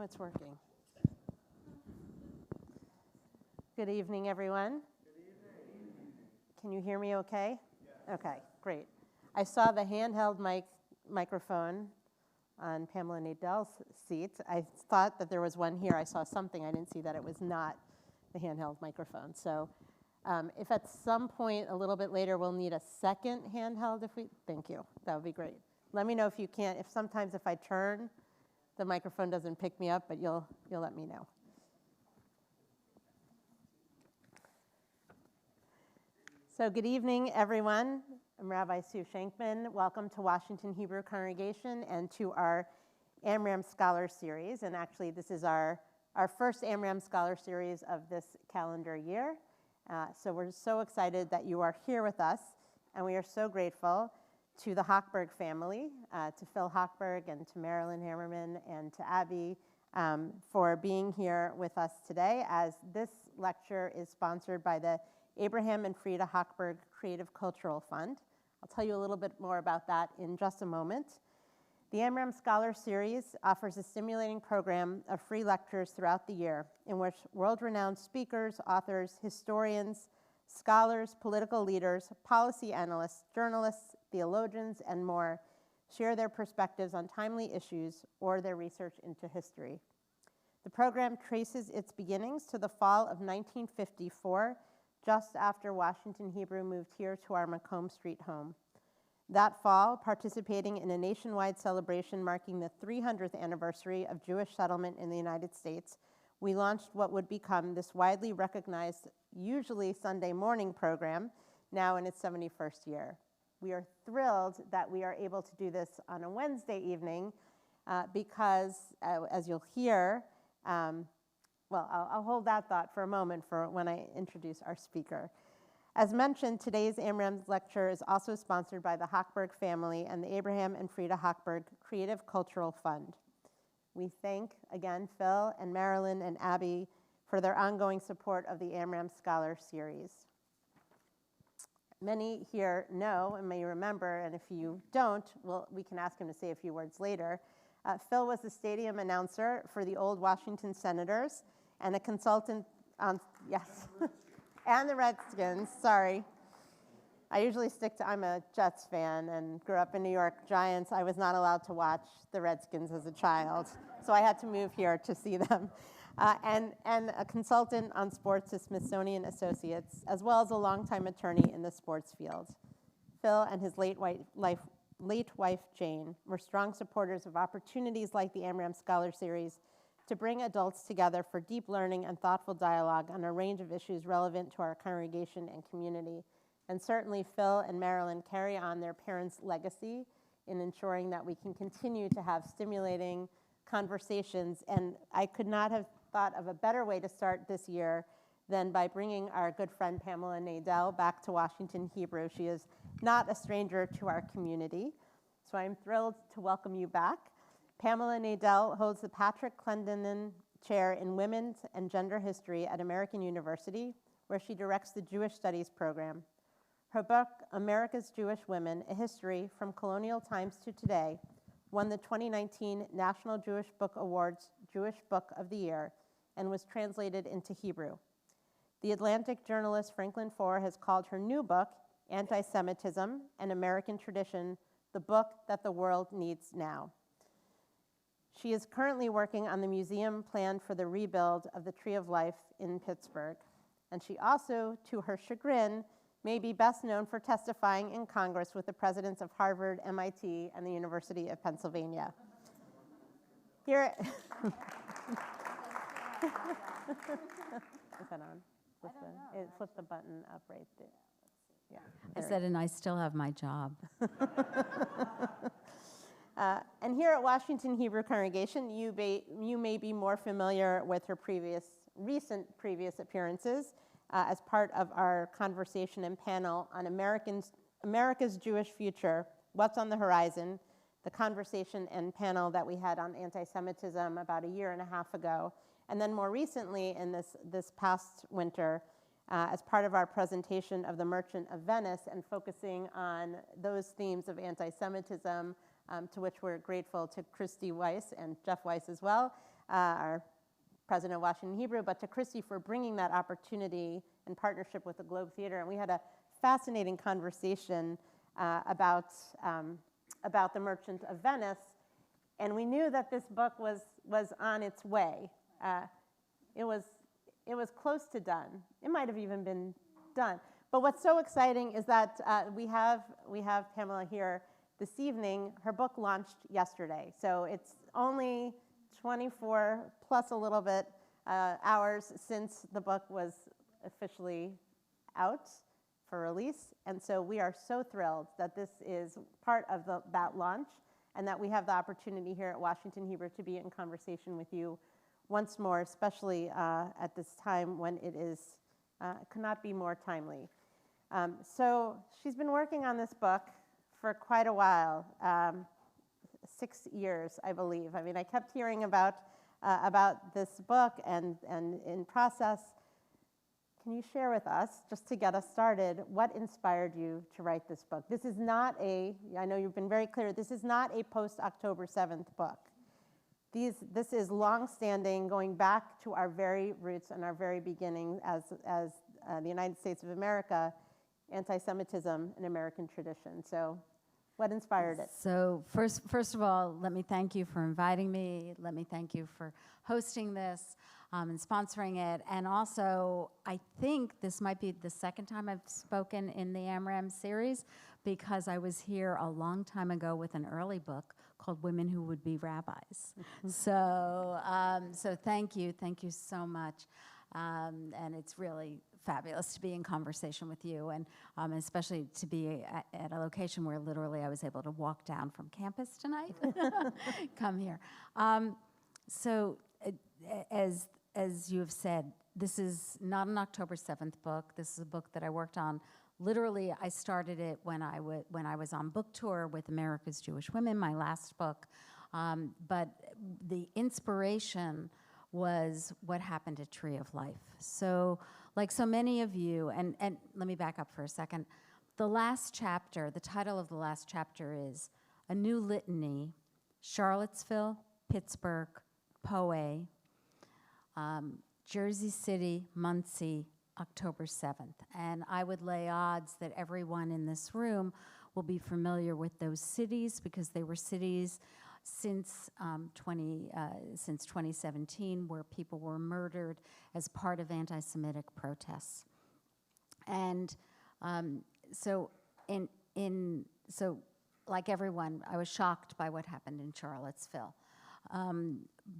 know it's working. Good evening, everyone. Good evening. Can you hear me okay? Yes. Okay, great. I saw the handheld microphone on Pamela Nadell's seat. I thought that there was one here. I saw something. I didn't see that it was not the handheld microphone. So if at some point a little bit later we'll need a second handheld, thank you. That would be great. Let me know if you can't, sometimes if I turn, the microphone doesn't pick me up, but you'll let me know. So good evening, everyone. I'm Rabbi Sue Shankman. Welcome to Washington Hebrew Congregation and to our Amram Scholar Series. And actually, this is our first Amram Scholar Series of this calendar year. So we're so excited that you are here with us, and we are so grateful to the Hochberg family, to Phil Hochberg and to Marilyn Hammerman and to Abby for being here with us today, as this lecture is sponsored by the Abraham and Frida Hochberg Creative Cultural Fund. I'll tell you a little bit more about that in just a moment. The Amram Scholar Series offers a stimulating program of free lectures throughout the year in which world-renowned speakers, authors, historians, scholars, political leaders, policy analysts, journalists, theologians, and more share their perspectives on timely issues or their research into history. The program traces its beginnings to the fall of 1954, just after Washington Hebrew moved here to our Macomb Street home. That fall, participating in a nationwide celebration marking the 300th anniversary of Jewish settlement in the United States, we launched what would become this widely recognized, usually Sunday morning program, now in its 71st year. We are thrilled that we are able to do this on a Wednesday evening because, as you'll hear, I'll hold that thought for a moment for when I introduce our speaker. As mentioned, today's Amram's lecture is also sponsored by the Hochberg family and the Abraham and Frida Hochberg Creative Cultural Fund. We thank, again, Phil and Marilyn and Abby for their ongoing support of the Amram Scholar Series. Many here know and may remember, and if you don't, we can ask him to say a few words later. Phil was the stadium announcer for the old Washington Senators and a consultant on, yes, and the Redskins, sorry. I usually I'm a Jets fan and grew up in New York Giants. I was not allowed to watch the Redskins as a child, so I had to move here to see them. And a consultant on sports to Smithsonian Associates, as well as a longtime attorney in the sports field. Phil and his late wife, Jane, were strong supporters of opportunities like the Amram Scholar Series to bring adults together for deep learning and thoughtful dialogue on a range of issues relevant to our congregation and community. And certainly Phil and Marilyn carry on their parents' legacy in ensuring that we can continue to have stimulating conversations. And I could not have thought of a better way to start this year than by bringing our good friend Pamela Nadell back to Washington Hebrew. She is not a stranger to our community, so I'm thrilled to welcome you back. Pamela Nadell holds the Patrick Clendenin Chair in Women's and Gender History at American University, where she directs the Jewish Studies program. Her book, America's Jewish Women, A History from Colonial Times to Today, won the 2019 National Jewish Book Awards Jewish Book of the Year and was translated into Hebrew. The Atlantic journalist Franklin Foer has called her new book, Antisemitism, An American Tradition, the book that the world needs now. She is currently working on the museum plan for the rebuild of the Tree of Life in Pittsburgh. And she also, to her chagrin, may be best known for testifying in Congress with the presidents of Harvard, MIT, and the University of Pennsylvania. Here, is that on? Flip the button up right there. Yeah. I said, and I still have my job. And here at Washington Hebrew Congregation, you may be more familiar with her recent previous appearances as part of our conversation and panel on America's Jewish Future, What's on the Horizon, the conversation and panel that we had on anti-Semitism about a year and a half ago. And then more recently in this past winter, as part of our presentation of The Merchant of Venice and focusing on those themes of anti-Semitism, to which we're grateful to Christy Weiss and Jeff Weiss as well, our president of Washington Hebrew, but to Christy for bringing that opportunity in partnership with the Globe Theater. And we had a fascinating conversation about the Merchant of Venice. And we knew that this book was on its way. It was close to done. It might have even been done. But what's so exciting is that we have Pamela here this evening. Her book launched yesterday, so it's only 24 plus a little bit hours since the book was officially out for release. And so we are so thrilled that this is part of that launch, and that we have the opportunity here at Washington Hebrew to be in conversation with you once more, especially at this time when it could not be more timely. So she's been working on this book for quite a while, 6 years, I believe. I mean, I kept hearing about this book and in process. Can you share with us, just to get us started, what inspired you to write this book? This is not I know you've been very clear, this is not a post-October 7th book. This is long-standing, going back to our very roots and our very beginning as the United States of America, anti-Semitism, and American tradition. So what inspired it? So first of all, let me thank you for inviting me. Let me thank you for hosting this and sponsoring it. And also, I think this might be the second time I've spoken in the Amram series, because I was here a long time ago with an early book called Women Who Would Be Rabbis. So thank you so much. And it's really fabulous to be in conversation with you, and especially to be at a location where literally I was able to walk down from campus tonight, come here. So as you have said, this is not an October 7th book. This is a book that I worked on. Literally, I started it when I was on book tour with America's Jewish Women, my last book. But the inspiration was what happened at Tree of Life. So, like so many of you, and let me back up for a second. The last chapter, the title of the last chapter is A New Litany, Charlottesville, Pittsburgh, Poway, Jersey City, Muncie, October 7th. And I would lay odds that everyone in this room will be familiar with those cities, because they were cities since 2017 where people were murdered as part of anti-Semitic protests. And so like everyone, I was shocked by what happened in Charlottesville.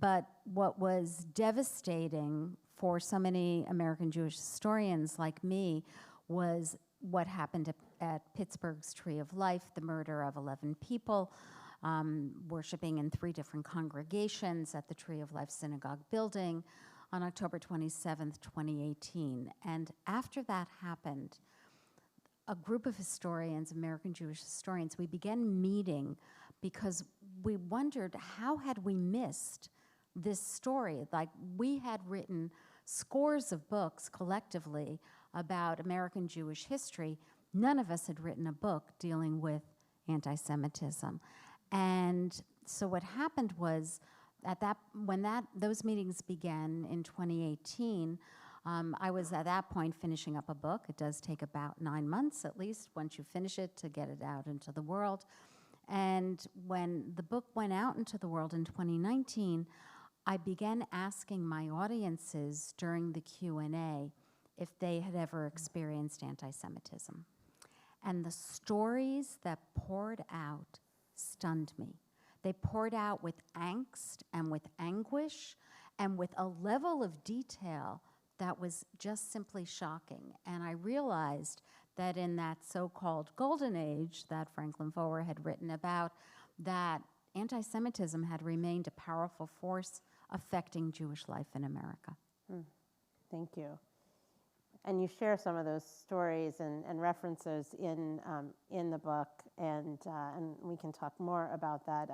But what was devastating for so many American Jewish historians like me was what happened at Pittsburgh's Tree of Life, the murder of 11 people, worshiping in 3 different congregations at the Tree of Life Synagogue building on October 27th, 2018. And after that happened, a group of historians, American Jewish historians, we began meeting because we wondered, how had we missed this story? Like, we had written scores of books collectively about American Jewish history. None of us had written a book dealing with anti-Semitism. And so what happened was, when those meetings began in 2018, I was at that point finishing up a book. It does take about 9 months at least, once you finish it, to get it out into the world. And when the book went out into the world in 2019, I began asking my audiences during the Q&A if they had ever experienced anti-Semitism. And the stories that poured out stunned me. They poured out with angst and with anguish and with a level of detail that was just simply shocking. And I realized that in that so-called golden age that Franklin Foer had written about, that anti-Semitism had remained a powerful force affecting Jewish life in America. Thank you. And you share some of those stories and references in the book, and we can talk more about that.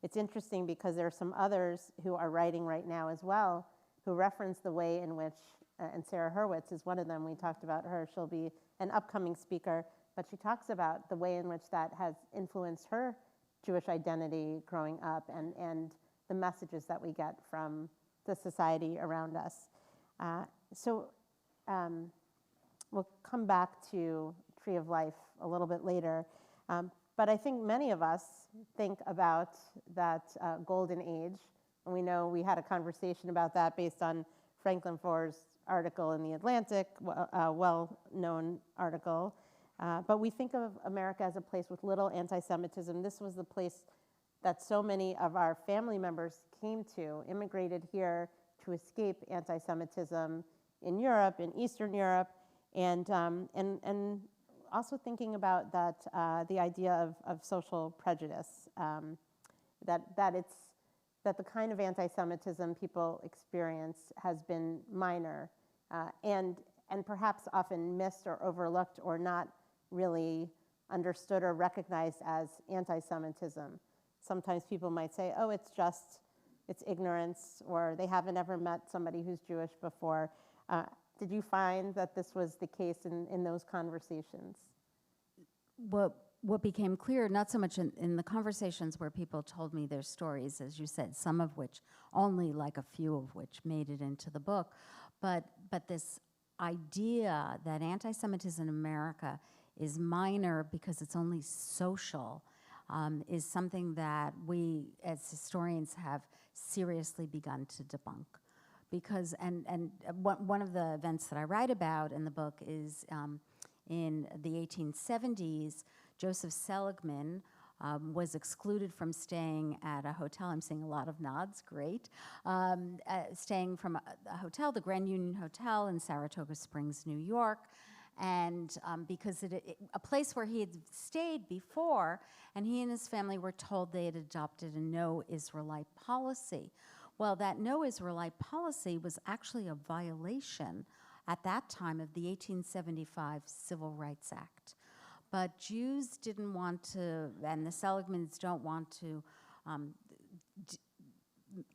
It's interesting because there are some others who are writing right now as well who reference the way in which, and Sarah Hurwitz is one of them. We talked about her. She'll be an upcoming speaker, but she talks about the way in which that has influenced her Jewish identity growing up, and the messages that we get from the society around us. So we'll come back to Tree of Life a little bit later. But I think many of us think about that golden age. And we know we had a conversation about that based on Franklin Foer's article in The Atlantic, a well-known article. But we think of America as a place with little anti-Semitism. This was the place that so many of our family members came to, immigrated here to escape anti-Semitism in Europe, in Eastern Europe, and also thinking about that the idea of social prejudice, that the kind of anti-Semitism people experience has been minor and perhaps often missed or overlooked or not really understood or recognized as anti-Semitism. Sometimes people might say, oh, it's ignorance, or they haven't ever met somebody who's Jewish before. Did you find that this was the case in those conversations? What became clear, not so much in the conversations where people told me their stories, as you said, some of which, only like a few of which made it into the book, but this idea that anti-Semitism in America is minor because it's only social is something that we as historians have seriously begun to debunk. Because, and one of the events that I write about in the book is in the 1870s, Joseph Seligman was excluded from staying at a hotel. I'm seeing a lot of nods, great. Staying from a hotel, the Grand Union Hotel in Saratoga Springs, New York. And because a place where he had stayed before, and he and his family were told they had adopted a no Israelite policy. Well, that no Israelite policy was actually a violation at that time of the 1875 Civil Rights Act. But Jews didn't want to, and the Seligmans don't want to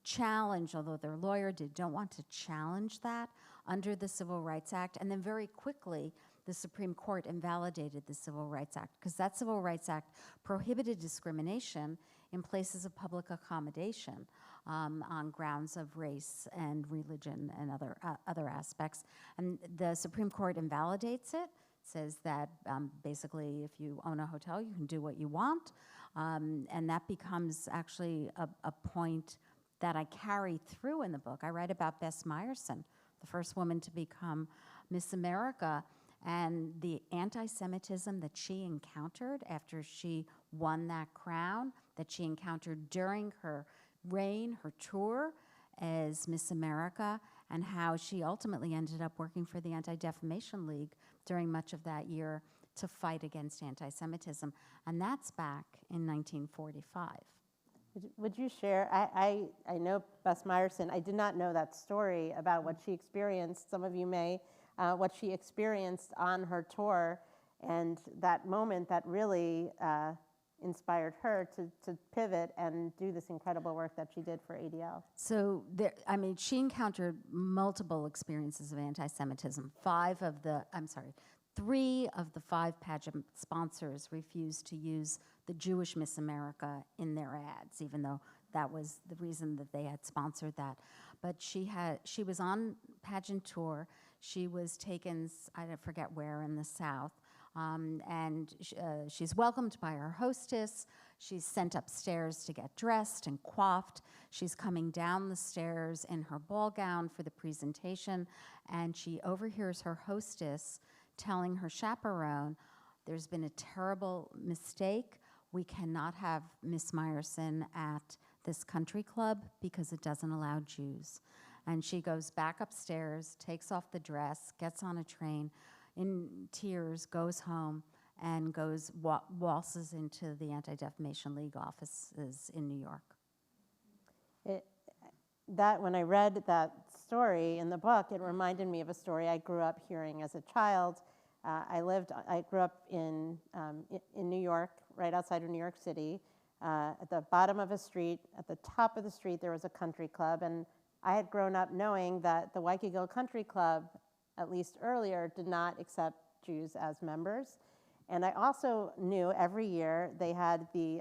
challenge, although their lawyer did, don't want to challenge that under the Civil Rights Act. And then very quickly, the Supreme Court invalidated the Civil Rights Act because that Civil Rights Act prohibited discrimination in places of public accommodation on grounds of race and religion and other aspects. And the Supreme Court invalidates it, says that basically if you own a hotel, you can do what you want. And that becomes actually a point that I carry through in the book. I write about Bess Meyerson, the first woman to become Miss America, and the anti-Semitism that she encountered after she won that crown, that she encountered during her reign, her tour as Miss America, and how she ultimately ended up working for the Anti-Defamation League during much of that year to fight against anti-Semitism. And that's back in 1945. Would you share, I know Bess Meyerson, I did not know that story about what she experienced. Some of you may, what she experienced on her tour, and that moment that really inspired her to pivot and do this incredible work that she did for ADL. So, she encountered multiple experiences of anti-Semitism. 3 of the 5 pageant sponsors refused to use the Jewish Miss America in their ads, even though that was the reason that they had sponsored that. But she was on pageant tour. She was taken, I forget where, in the South, and she's welcomed by her hostess. She's sent upstairs to get dressed and coiffed. She's coming down the stairs in her ball gown for the presentation, and she overhears her hostess telling her chaperone, there's been a terrible mistake. We cannot have Miss Meyerson at this country club because it doesn't allow Jews. And she goes back upstairs, takes off the dress, gets on a train, in tears, goes home, and waltzes into the Anti-Defamation League offices in New York. When I read that story in the book, it reminded me of a story I grew up hearing as a child. I grew up in New York, right outside of New York City. At the bottom of a street, at the top of the street, there was a country club, and I had grown up knowing that the Waikiki Country Club, at least earlier, did not accept Jews as members. And I also knew every year they had the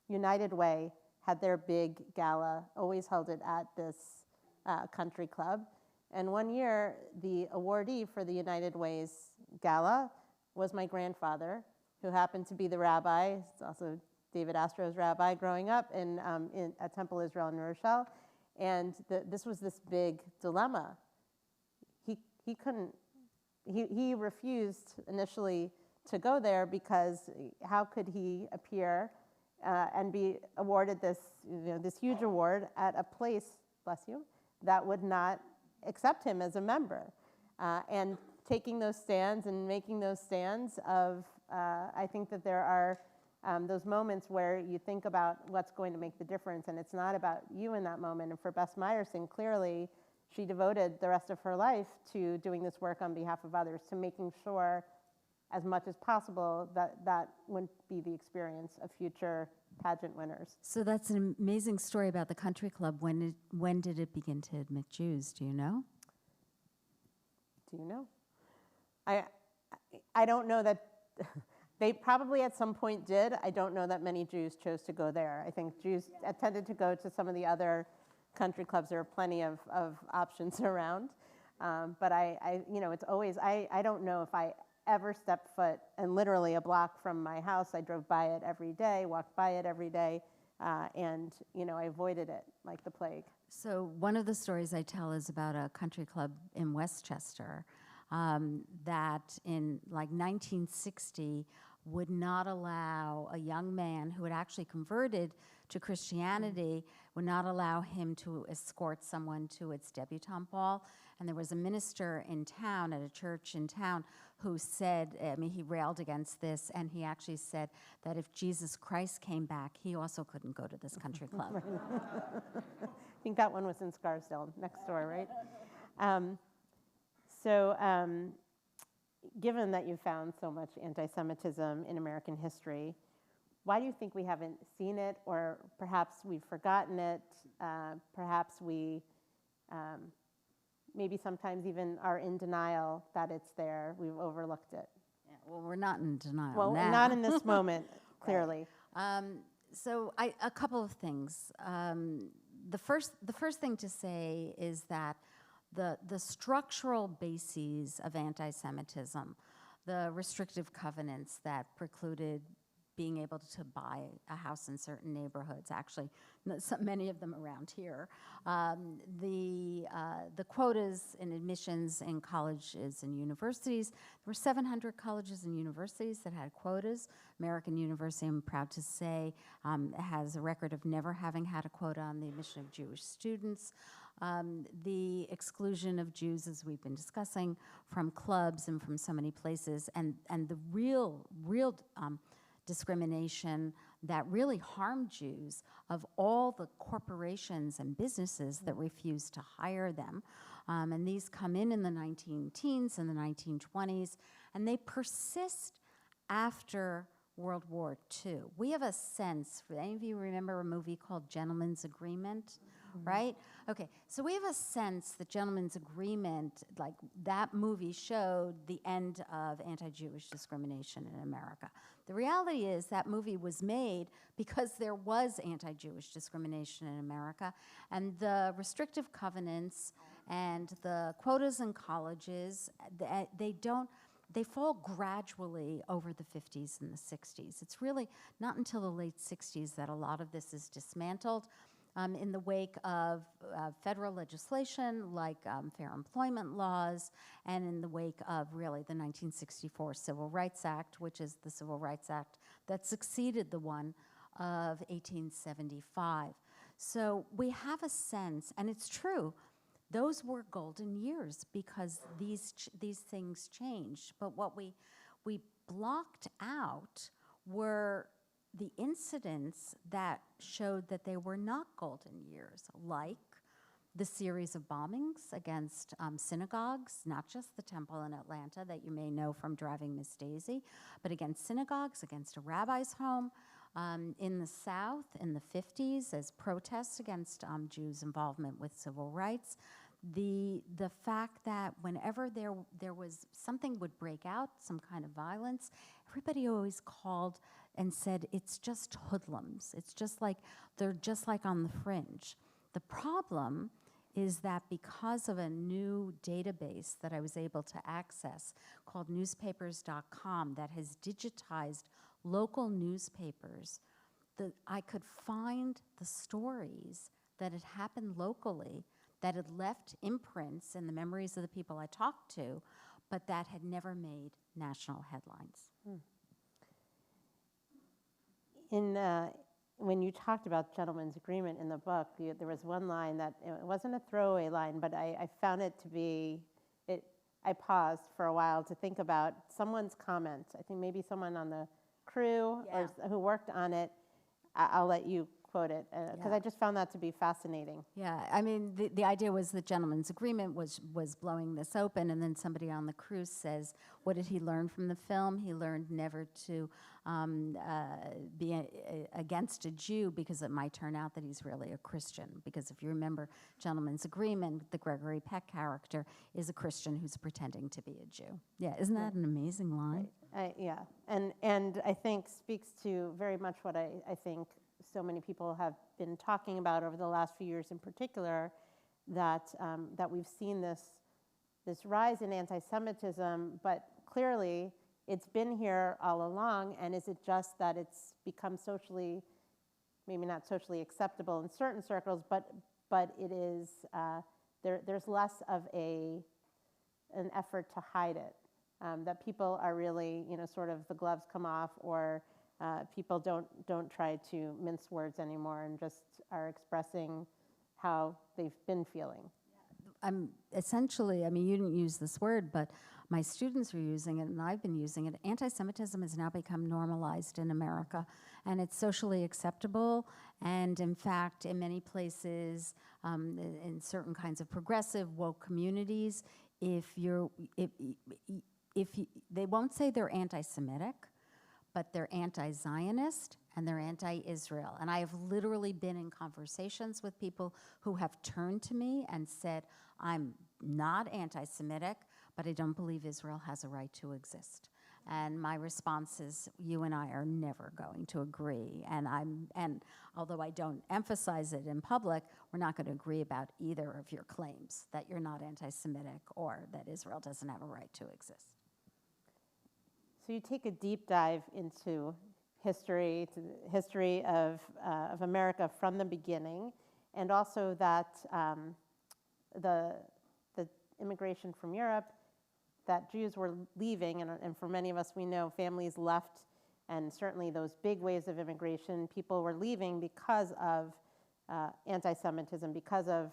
United Way had their big gala, always held it at this country club. And one year, the awardee for the United Way's gala was my grandfather, who happened to be the rabbi. It's also David Astro's rabbi growing up at Temple Israel in New Rochelle. And this was this big dilemma. He refused initially to go there because how could he appear and be awarded this huge award at a place, bless you, that would not accept him as a member? And taking those stands and making those stands of, I think that there are those moments where you think about what's going to make the difference, and it's not about you in that moment. And for Bess Meyerson, clearly, she devoted the rest of her life to doing this work on behalf of others, to making sure as much as possible that wouldn't be the experience of future pageant winners. So that's an amazing story about the country club. When did it begin to admit Jews? Do you know? Do you know? I don't know that. They probably at some point did. I don't know that many Jews chose to go there. I think Jews tended to go to some of the other country clubs. There are plenty of options around. But it's always, I don't know if I ever stepped foot, and literally a block from my house, I drove by it every day, walked by it every day, and I avoided it like the plague. So one of the stories I tell is about a country club in Westchester that in like 1960 would not allow a young man who had actually converted to Christianity, would not allow him to escort someone to its debutante ball. And there was a minister in town, at a church in town, who said, he railed against this, and he actually said that if Jesus Christ came back, he also couldn't go to this country club. I think that one was in Scarsdale, next door, right? Given that you found so much anti-Semitism in American history, why do you think we haven't seen it, or perhaps we've forgotten it? Perhaps we maybe sometimes even are in denial that it's there. We've overlooked it. Yeah, well, we're not in denial well, now. not in this moment, clearly. So a couple of things. The first thing to say is that the structural bases of anti-Semitism, the restrictive covenants that precluded being able to buy a house in certain neighborhoods, actually, many of them around here, the quotas in admissions in colleges and universities. There were 700 colleges and universities that had quotas. American University, I'm proud to say, has a record of never having had a quota on the admission of Jewish students. The exclusion of Jews, as we've been discussing, from clubs and from so many places, and the real discrimination that really harmed Jews of all the corporations and businesses that refused to hire them. And these come in the 19-teens and the 1920s, and they persist after World War II. We have a sense, any of you remember a movie called Gentleman's Agreement? Right? Okay, so we have a sense that Gentleman's Agreement, like that movie showed the end of anti-Jewish discrimination in America. The reality is that movie was made because there was anti-Jewish discrimination in America, and the restrictive covenants and the quotas in colleges, they fall gradually over the 50s and the 60s. It's really not until the late 60s that a lot of this is dismantled. In the wake of federal legislation like fair employment laws, and in the wake of really the 1964 Civil Rights Act, which is the Civil Rights Act that succeeded the one of 1875. So we have a sense, and it's true, those were golden years because these things changed. But what we blocked out were the incidents that showed that they were not golden years, like the series of bombings against synagogues, not just the temple in Atlanta that you may know from Driving Miss Daisy, but against synagogues, against a rabbi's home in the South in the 50s as protests against Jews' involvement with civil rights. The fact that whenever there was something would break out, some kind of violence, everybody always called and said it's just hoodlums. It's just like, they're just like on the fringe. The problem is that because of a new database that I was able to access called newspapers.com that has digitized local newspapers, I could find the stories that had happened locally that had left imprints in the memories of the people I talked to, but that had never made national headlines. When you talked about gentleman's agreement in the book, there was one line that, it wasn't a throwaway line, but I found it to be, I paused for a while to think about someone's comment. I think maybe someone on the crew or who worked on it. I'll let you quote it, because I just found that to be fascinating. Yeah, I mean, the idea was the gentleman's agreement was blowing this open, and then somebody on the cruise says, what did he learn from the film? He learned never to be against a Jew, because it might turn out that he's really a Christian. Because if you remember Gentleman's Agreement, the Gregory Peck character is a Christian who's pretending to be a Jew. Yeah, isn't that an amazing line? Right. Yeah, and I think speaks to very much what I think so many people have been talking about over the last few years in particular, that we've seen this rise in anti-Semitism, but clearly it's been here all along, and is it just that it's become socially, maybe not socially acceptable in certain circles, but it is, there's less of an effort to hide it, that people are really, sort of the gloves come off, or people don't try to mince words anymore and just are expressing how they've been feeling. Essentially, I mean, you didn't use this word, but my students are using it, and I've been using it. Anti-Semitism has now become normalized in America, and it's socially acceptable. And in fact, in many places, in certain kinds of progressive, woke communities, they won't say they're anti-Semitic, but they're anti-Zionist and they're anti-Israel. And I have literally been in conversations with people who have turned to me and said, I'm not anti-Semitic, but I don't believe Israel has a right to exist. And my response is, you and I are never going to agree. And although I don't emphasize it in public, we're not going to agree about either of your claims that you're not anti-Semitic or that Israel doesn't have a right to exist. So you take a deep dive into history, to the history of America from the beginning, and also that the immigration from Europe, that Jews were leaving, and for many of us we know families left, and certainly those big waves of immigration, people were leaving because of anti-Semitism, because of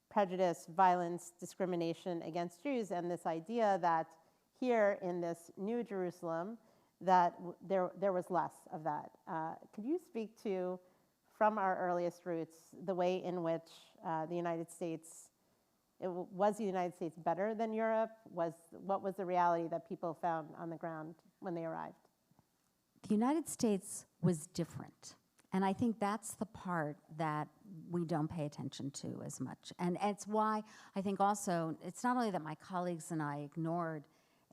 prejudice, violence, discrimination against Jews, and this idea that here in this new Jerusalem, that there was less of that. Could you speak to, from our earliest roots, the way in which the United States, was the United States better than Europe? What was the reality that people found on the ground when they arrived? The United States was different. And I think that's the part that we don't pay attention to as much. And it's why I think also, it's not only that my colleagues and I ignored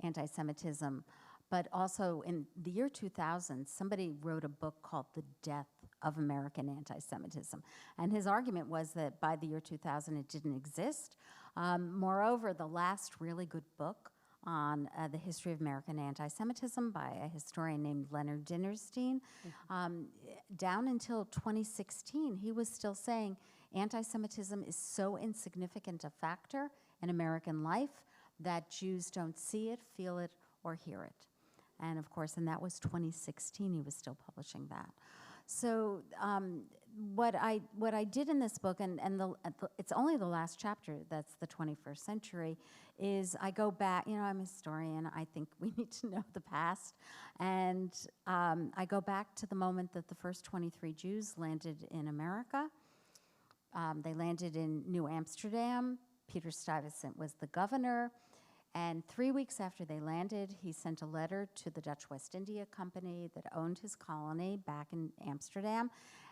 anti-Semitism, but also in the year 2000, somebody wrote a book called The Death of American Anti-Semitism. And his argument was that by the year 2000, it didn't exist. Moreover, the last really good book on the history of American anti-Semitism by a historian named Leonard Dinerstein, down until 2016, he was still saying anti-Semitism is so insignificant a factor in American life that Jews don't see it, feel it, or hear it. And of course, and that was 2016, he was still publishing that. So what I did in this book, and it's only the last chapter that's the 21st century, is I go back, I'm a historian, I think we need to know the past, and I go back to the moment that the first 23 Jews landed in America. They landed in New Amsterdam. Peter Stuyvesant was the governor. And 3 weeks after they landed, he sent a letter to the Dutch West India Company that owned his colony back in Amsterdam.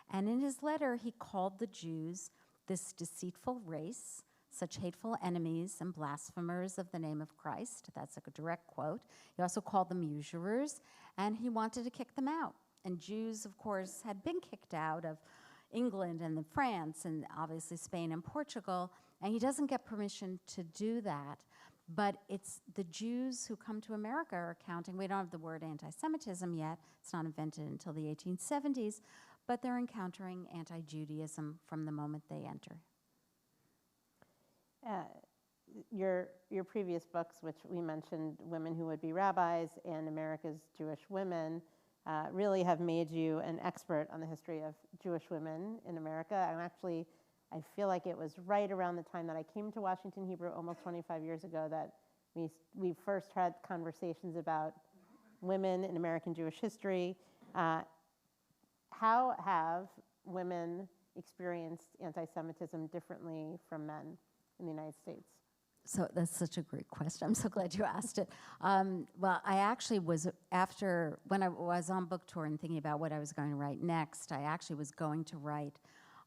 And in his letter, he called the Jews this deceitful race, such hateful enemies and blasphemers of the name of Christ. That's a direct quote. He also called them usurers, and he wanted to kick them out. And Jews, of course, had been kicked out of England and France and obviously Spain and Portugal, and he doesn't get permission to do that. But it's the Jews who come to America are counting. We don't have the word anti-Semitism yet. It's not invented until the 1870s, but they're encountering anti-Judaism from the moment they enter. Your previous books, which we mentioned, Women Who Would Be Rabbis and America's Jewish Women, really have made you an expert on the history of Jewish women in America. I feel like it was right around the time that I came to Washington Hebrew almost 25 years ago that we first had conversations about women in American Jewish history. How have women experienced anti-Semitism differently from men in the United States? So that's such a great question. I'm so glad you asked it. Well, I actually was, when I was on book tour and thinking about what I was going to write next, I actually was going to write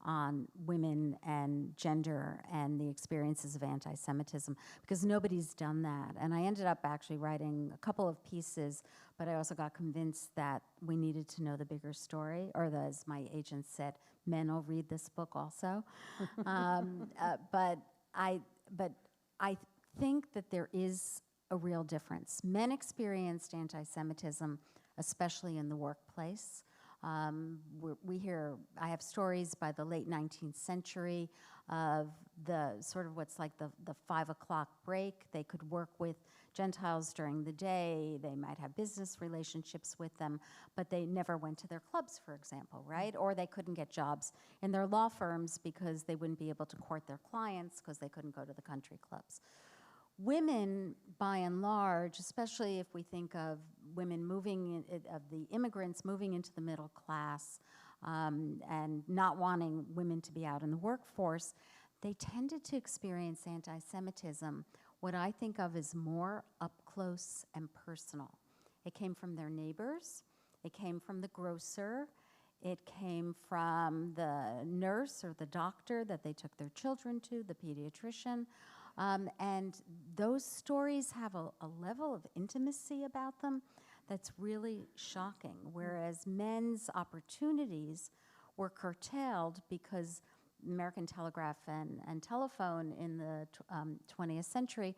on women and gender and the experiences of anti-Semitism, because nobody's done that. And I ended up actually writing a couple of pieces, but I also got convinced that we needed to know the bigger story, or as my agent said, men will read this book also. But I think that there is a real difference. Men experienced anti-Semitism, especially in the workplace. I have stories by the late 19th century of the sort of what's like the 5 o'clock break. They could work with Gentiles during the day. They might have business relationships with them, but they never went to their clubs, for example, right? Or they couldn't get jobs in their law firms because they wouldn't be able to court their clients because they couldn't go to the country clubs. Women, by and large, especially if we think of women of the immigrants moving into the middle class and not wanting women to be out in the workforce, they tended to experience anti-Semitism, what I think of as more up close and personal. It came from their neighbors, it came from the grocer, it came from the nurse or the doctor that they took their children to, the pediatrician. And those stories have a level of intimacy about them that's really shocking, whereas men's opportunities were curtailed because American telegraph and telephone in the 20th century,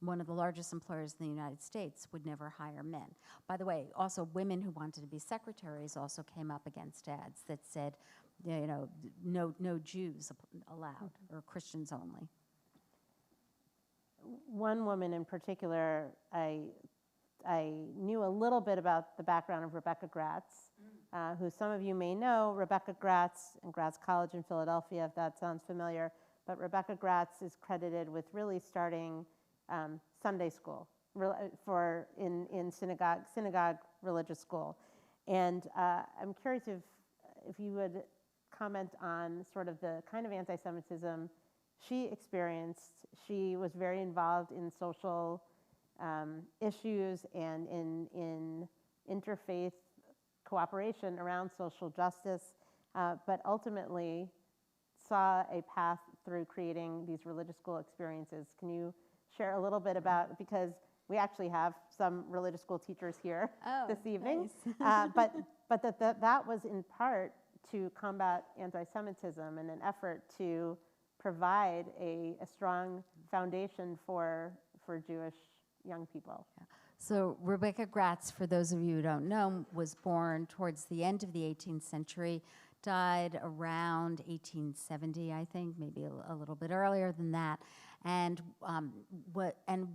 one of the largest employers in the United States, would never hire men. By the way, also women who wanted to be secretaries also came up against ads that said, no Jews allowed, or Christians only. One woman in particular, I knew a little bit about the background of Rebecca Gratz, who some of you may know. Rebecca Gratz and Gratz College in Philadelphia, if that sounds familiar. But Rebecca Gratz is credited with really starting Sunday school in synagogue religious school. And I'm curious if you would comment on sort of the kind of anti-Semitism she experienced. She was very involved in social issues and in interfaith cooperation around social justice, but ultimately saw a path through creating these religious school experiences. Can you share a little bit about, because we actually have some religious school teachers here this evening, nice. but that was in part to combat anti-Semitism and an effort to provide a strong foundation for Jewish young people. Yeah. So Rebecca Gratz, for those of you who don't know, was born towards the end of the 18th century, died around 1870, I think, maybe a little bit earlier than that, and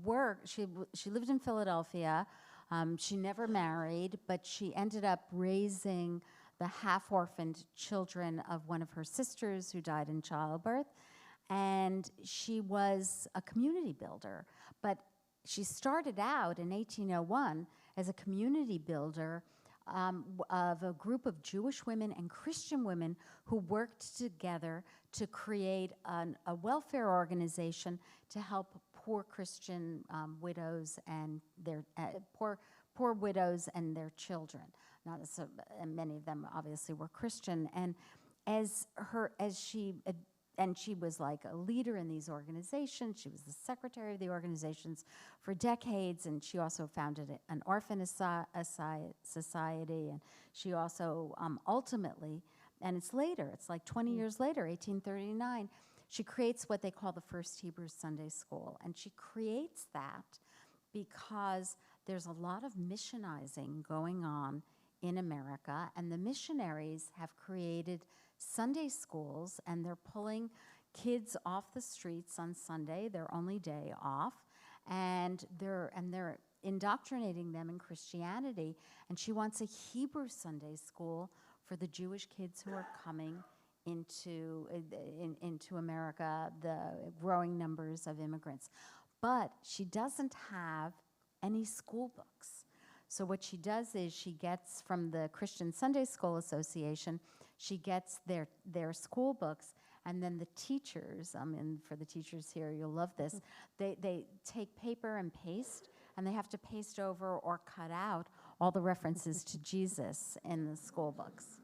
worked. She lived in Philadelphia. She never married, but she ended up raising the half-orphaned children of one of her sisters who died in childbirth. And she was a community builder, but she started out in 1801 as a community builder of a group of Jewish women and Christian women who worked together to create a welfare organization to help poor Christian widows and their poor widows and their children. And many of them obviously were Christian. And as she and she was like a leader in these organizations. She was the secretary of the organizations for decades, and she also founded an orphan society, and she also ultimately, and it's later, it's like 20 years later, 1839, she creates what they call the first Hebrew Sunday School, and she creates that because there's a lot of missionizing going on in America, and the missionaries have created Sunday schools, and they're pulling kids off the streets on Sunday, their only day off, and they're indoctrinating them in Christianity. And she wants a Hebrew Sunday school for the Jewish kids who are coming into America, the growing numbers of immigrants. But she doesn't have any school books. So what she does is she gets from the Christian Sunday School Association, she gets their school books, and then the teachers, and for the teachers here, you'll love this, they take paper and paste, and they have to paste over or cut out all the references to Jesus in the school books.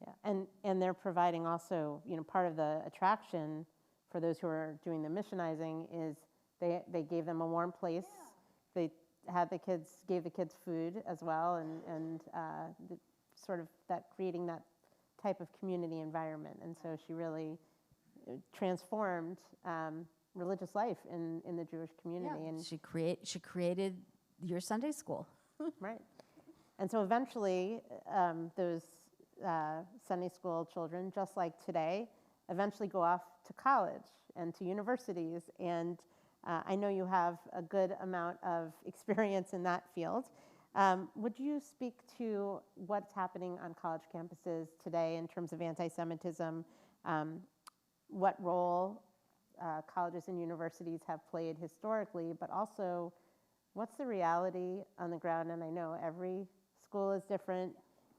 Yeah, and they're providing also, part of the attraction for those who are doing the missionizing is they gave them a warm place. They gave the kids food as well, and sort of that creating that type of community environment. And so she really transformed religious life in the Jewish community. Yeah. And she created your Sunday school. Right. And so eventually those Sunday school children, just like today, eventually go off to college and to universities. And I know you have a good amount of experience in that field. Would you speak to what's happening on college campuses today in terms of anti-Semitism, what role colleges and universities have played historically, but also what's the reality on the ground? And I know every school is different.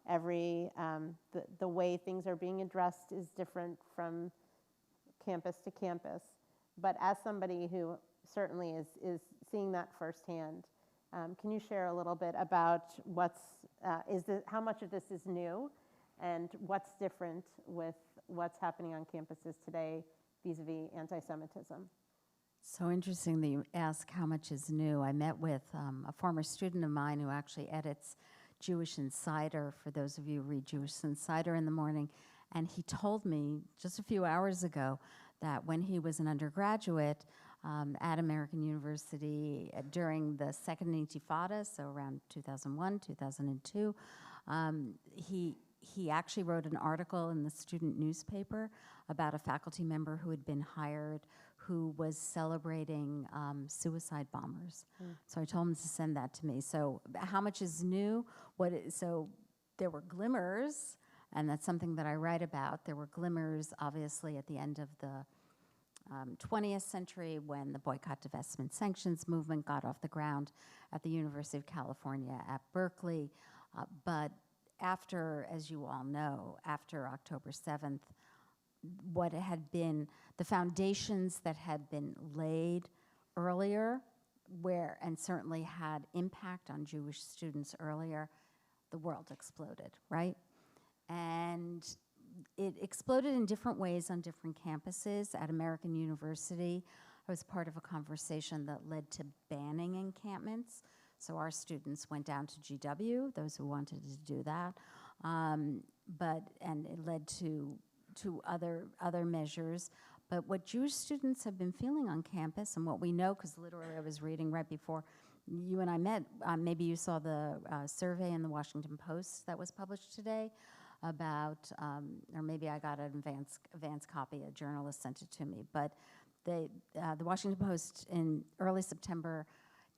The way things are being addressed is different from campus to campus. But as somebody who certainly is seeing that firsthand, can you share a little bit about how much of this is new and what's different with what's happening on campuses today vis-a-vis anti-Semitism? So interesting that you ask how much is new. I met with a former student of mine who actually edits Jewish Insider, for those of you who read Jewish Insider in the morning, and he told me just a few hours ago that when he was an undergraduate at American University during the Second Intifada, so around 2001, 2002, he actually wrote an article in the student newspaper about a faculty member who had been hired who was celebrating suicide bombers. So I told him to send that to me. So how much is new? So there were glimmers, and that's something that I write about. There were glimmers, obviously, at the end of the 20th century when the boycott, divestment, sanctions movement got off the ground at the University of California at Berkeley. But after, as you all know, after October 7th, what had been the foundations that had been laid earlier, and certainly had impact on Jewish students earlier, the world exploded, right? And it exploded in different ways on different campuses. At American University, I was part of a conversation that led to banning encampments. So our students went down to GW, those who wanted to do that, and it led to other measures. But what Jewish students have been feeling on campus, and what we know, because literally I was reading right before you and I met, maybe you saw the survey in the Washington Post that was published today about, or maybe I got an advance copy, a journalist sent it to me, but the Washington Post in early September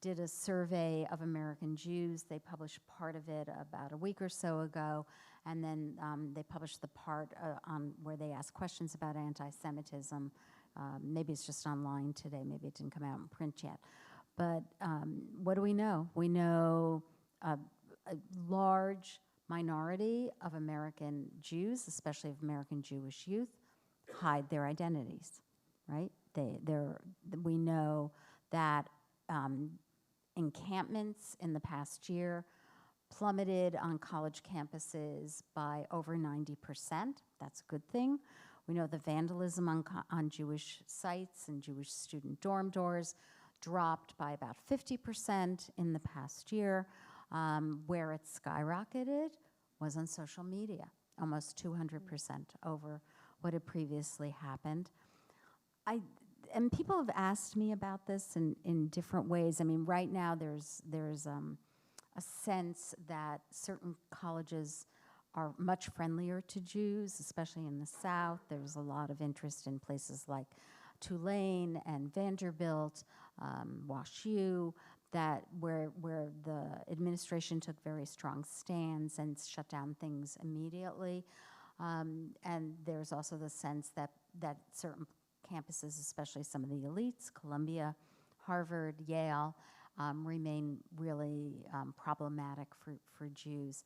did a survey of American Jews. They published part of it about a week or so ago, and then they published the part on where they asked questions about anti-Semitism. Maybe it's just online today. Maybe it didn't come out in print yet. But what do we know? We know a large minority of American Jews, especially of American Jewish youth, hide their identities, right? We know that encampments in the past year plummeted on college campuses by over 90%. That's a good thing. We know the vandalism on Jewish sites and Jewish student dorm doors dropped by about 50% in the past year. Where it skyrocketed was on social media, almost 200% over what had previously happened. And people have asked me about this in different ways. I mean, right now there's a sense that certain colleges are much friendlier to Jews, especially in the South. There's a lot of interest in places like Tulane and Vanderbilt, WashU, where the administration took very strong stands and shut down things immediately. And there's also the sense that certain campuses, especially some of the elites, Columbia, Harvard, Yale, remain really problematic for Jews.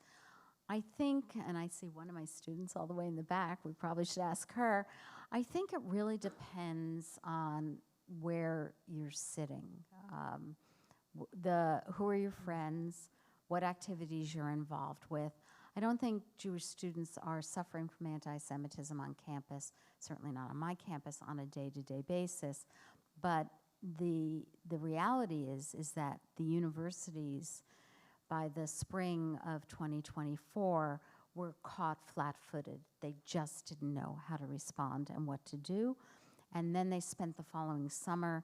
I think, and I see one of my students all the way in the back, we probably should ask her, I think it really depends on where you're sitting. Who are your friends, what activities you're involved with. I don't think Jewish students are suffering from anti-Semitism on campus, certainly not on my campus on a day-to-day basis, but the reality is that the universities, by the spring of 2024, were caught flat-footed. They just didn't know how to respond and what to do. And then they spent the following summer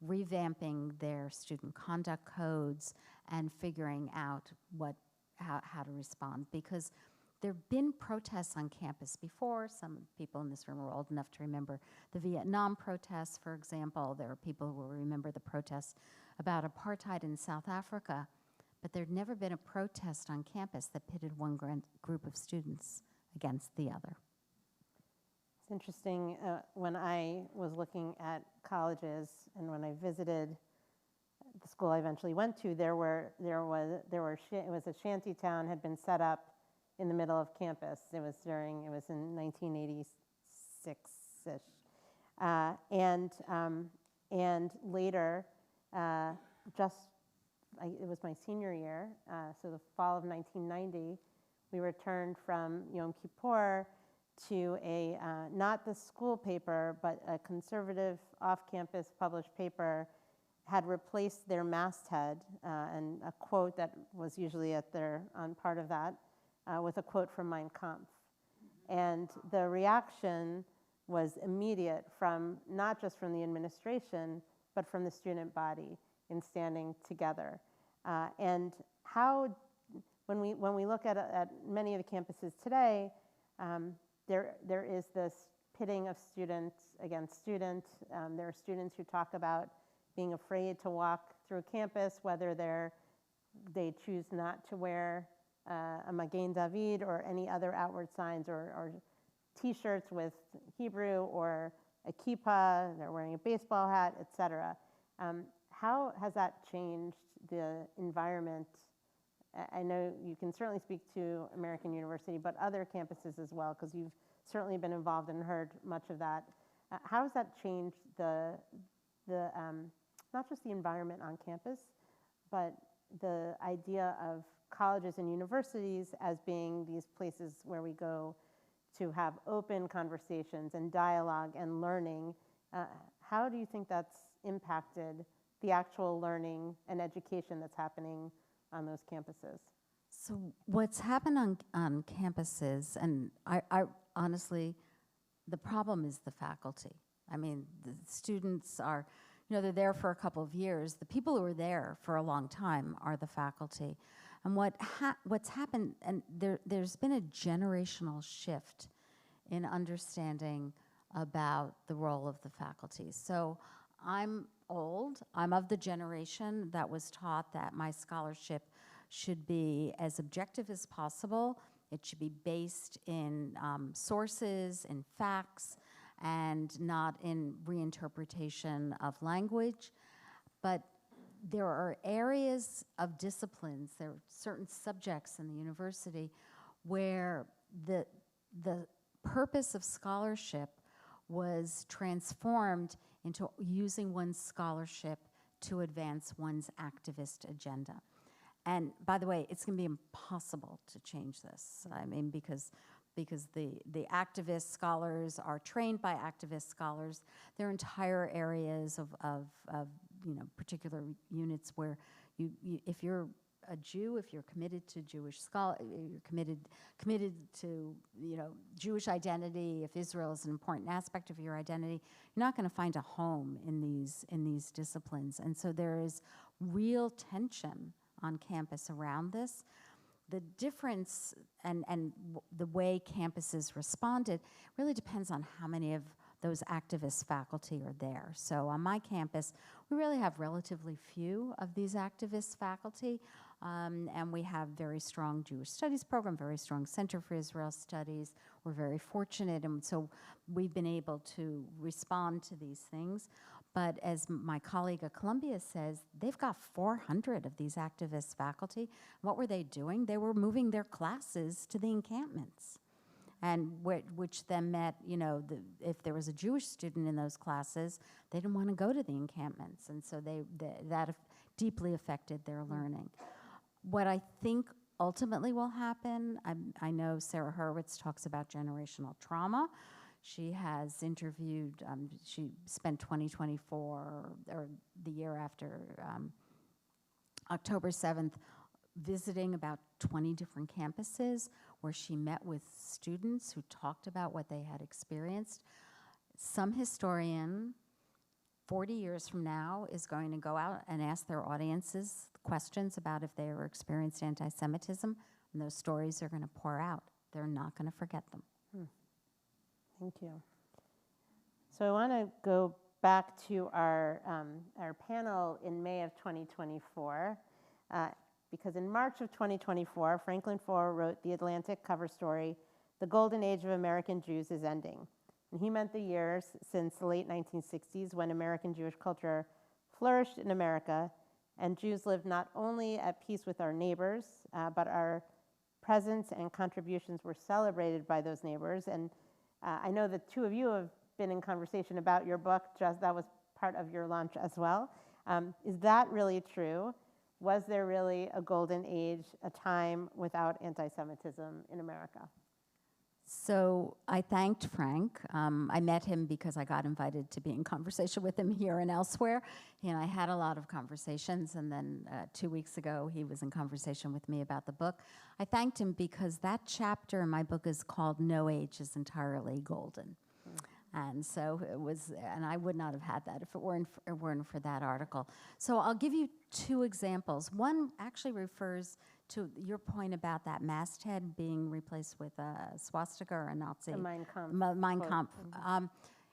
revamping their student conduct codes and figuring out how to respond, because there have been protests on campus before. Some people in this room are old enough to remember the Vietnam protests, for example. There are people who will remember the protests about apartheid in South Africa, but there'd never been a protest on campus that pitted one group of students against the other. It's interesting, when I was looking at colleges and when I visited the school I eventually went to, it was a shanty town had been set up in the middle of campus. It was in 1986-ish. And later, it was my senior year, so the fall of 1990, we returned from Yom Kippur to not the school paper, but a conservative off-campus published paper had replaced their masthead, and a quote that was usually on part of that, with a quote from Mein Kampf. And the reaction was immediate not just from the administration, but from the student body in standing together. And when we look at many of the campuses today, there is this pitting of students against students. There are students who talk about being afraid to walk through campus, whether they choose not to wear a Magen David or any other outward signs, or T-shirts with Hebrew or a kippah, they're wearing a baseball hat, etc. How has that changed the environment? I know you can certainly speak to American University, but other campuses as well, because you've certainly been involved and heard much of that. How has that changed not just the environment on campus, but the idea of colleges and universities as being these places where we go to have open conversations and dialogue and learning? How do you think that's impacted the actual learning and education that's happening on those campuses? So what's happened on campuses, and I honestly, the problem is the faculty. I mean, the students are, they're there for a couple of years. The people who are there for a long time are the faculty. And what's happened, and there's been a generational shift in understanding about the role of the faculty. So I'm old. I'm of the generation that was taught that my scholarship should be as objective as possible. It should be based in sources, in facts, and not in reinterpretation of language. But there are areas of disciplines, there are certain subjects in the university where the purpose of scholarship was transformed into using one's scholarship to advance one's activist agenda. And by the way, it's going to be impossible to change this. I mean, because because the activist scholars are trained by activist scholars. There are entire areas of particular units where if you're a Jew, if you're committed to Jewish scholar, you're committed to Jewish identity. If Israel is an important aspect of your identity, you're not going to find a home in these disciplines. And so there is real tension on campus around this. The difference and the way campuses responded really depends on how many of those activist faculty are there. So on my campus, we really have relatively few of these activist faculty, and we have very strong Jewish studies program, very strong Center for Israel Studies. We're very fortunate, and so we've been able to respond to these things. But as my colleague at Columbia says, they've got 400 of these activist faculty. What were they doing? They were moving their classes to the encampments, and which then meant, if there was a Jewish student in those classes, they didn't want to go to the encampments, and so that deeply affected their learning. What I think ultimately will happen, I know Sarah Hurwitz talks about generational trauma. She has interviewed, she spent 2024, or the year after October 7th, visiting about 20 different campuses where she met with students who talked about what they had experienced. Some historian, 40 years from now, is going to go out and ask their audiences questions about if they ever experienced anti-Semitism, and those stories are going to pour out. They're not going to forget them. Thank you. So I want to go back to our panel in May of 2024, because in March of 2024, Franklin Foer wrote the Atlantic cover story, "The Golden Age of American Jews is Ending." And he meant the years since the late 1960s when American Jewish culture flourished in America, and Jews lived not only at peace with our neighbors, but our presence and contributions were celebrated by those neighbors. And I know the two of you have been in conversation about your book, just that was part of your launch as well. Is that really true? Was there really a golden age, a time without anti-Semitism in America? So I thanked Frank. I met him because I got invited to be in conversation with him here and elsewhere. And I had a lot of conversations, and then 2 weeks ago he was in conversation with me about the book. I thanked him because that chapter in my book is called "No Age is Entirely Golden." And so it was, and I would not have had that if it weren't for that article. So I'll give you two examples. One actually refers to your point about that masthead being replaced with a swastika or a Nazi. The Mein Kampf. Mein Kampf.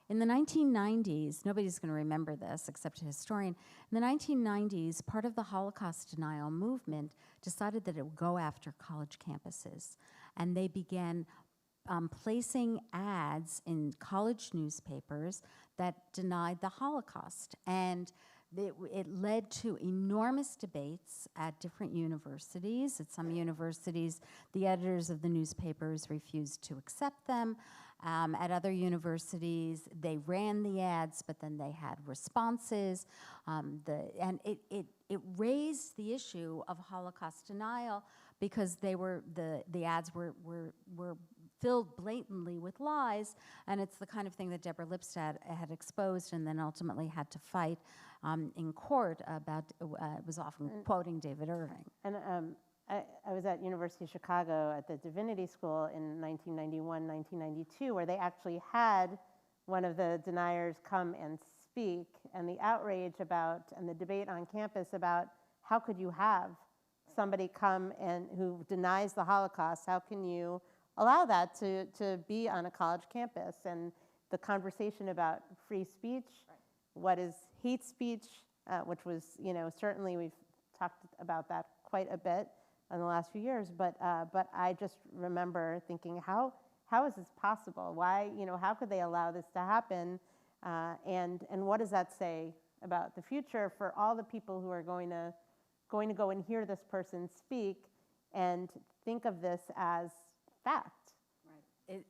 In the 1990s, nobody's going to remember this except a historian. In the 1990s, part of the Holocaust denial movement decided that it would go after college campuses. And they began placing ads in college newspapers that denied the Holocaust. And it led to enormous debates at different universities. At some universities, the editors of the newspapers refused to accept them. At other universities, they ran the ads, but then they had responses. And it raised the issue of Holocaust denial because the ads were filled blatantly with lies, and it's the kind of thing that Deborah Lipstadt had exposed and then ultimately had to fight in court about. It was often quoting David Irving. And I was at University of Chicago at the Divinity School in 1991, 1992, where they actually had one of the deniers come and speak, and the outrage about, and the debate on campus about how could you have somebody come and who denies the Holocaust, how can you allow that to be on a college campus? And the conversation about free speech, what is hate speech, which was, certainly we've talked about that quite a bit in the last few years, but I just remember thinking, how is this possible? Why, how could they allow this to happen? And what does that say about the future for all the people who are going to go and hear this person speak and think of this as fact? Right.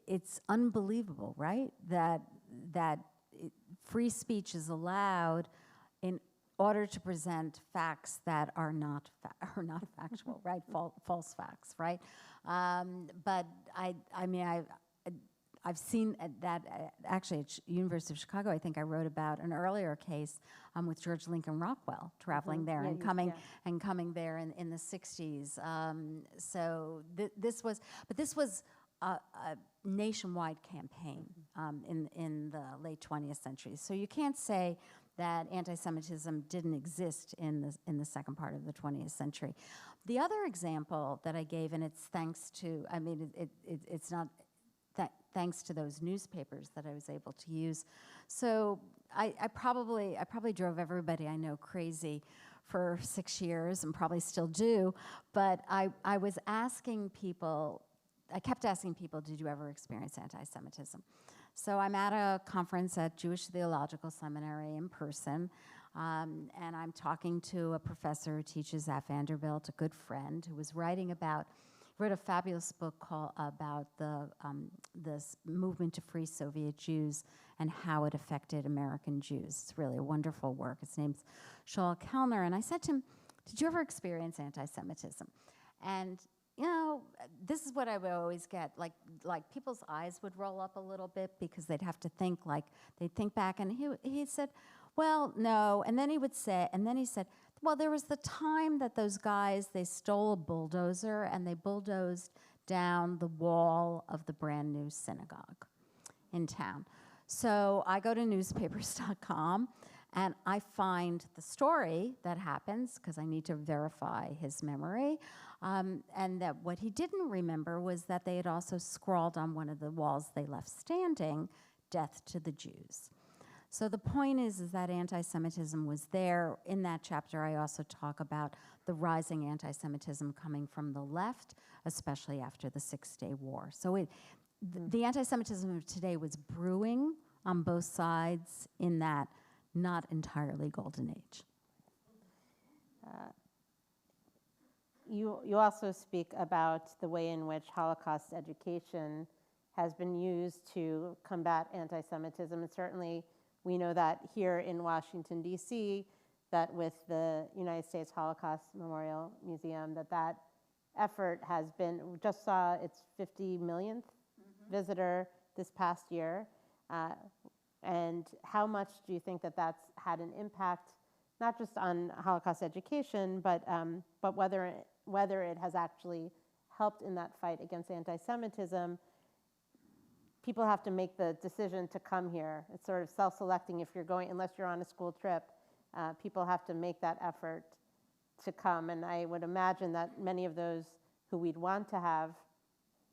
It's unbelievable, right? That free speech is allowed in order to present facts that are not factual, right? False facts, right? But I've seen that actually at University of Chicago. I think I wrote about an earlier case with George Lincoln Rockwell traveling there and coming there in the 60s. So this was a nationwide campaign in the late 20th century. So you can't say that anti-Semitism didn't exist in the second part of the 20th century. The other example that I gave, and it's thanks to, it's not thanks to those newspapers that I was able to use. So I probably drove everybody I know crazy for 6 years, and probably still do, but I was asking people, I kept asking people, did you ever experience anti-Semitism? So I'm at a conference at Jewish Theological Seminary in person, and I'm talking to a professor who teaches at Vanderbilt, a good friend, who was wrote a fabulous book about this movement to free Soviet Jews and how it affected American Jews. It's really a wonderful work. His name's Shaul Kellner. And I said to him, did you ever experience anti-Semitism? And you know, this is what I would always get, like people's eyes would roll up a little bit because they'd have to think, they'd think back, and he said, well, no, and then he said, well, there was the time that those guys, they stole a bulldozer and they bulldozed down the wall of the brand new synagogue in town. So I go to newspapers.com and I find the story that happens, because I need to verify his memory, and that what he didn't remember was that they had also scrawled on one of the walls they left standing, "Death to the Jews." So the point is that anti-Semitism was there. In that chapter, I also talk about the rising anti-Semitism coming from the left, especially after the Six-Day War. So the anti-Semitism of today was brewing on both sides in that not entirely golden age. You also speak about the way in which Holocaust education has been used to combat anti-Semitism, and certainly we know that here in Washington, D.C., that with the United States Holocaust Memorial Museum, that effort has been, we just saw its 50 millionth visitor this past year. And how much do you think that that's had an impact, not just on Holocaust education, but whether it has actually helped in that fight against anti-Semitism? People have to make the decision to come here. It's sort of self-selecting if you're going, unless you're on a school trip. People have to make that effort to come. And I would imagine that many of those who we'd want to have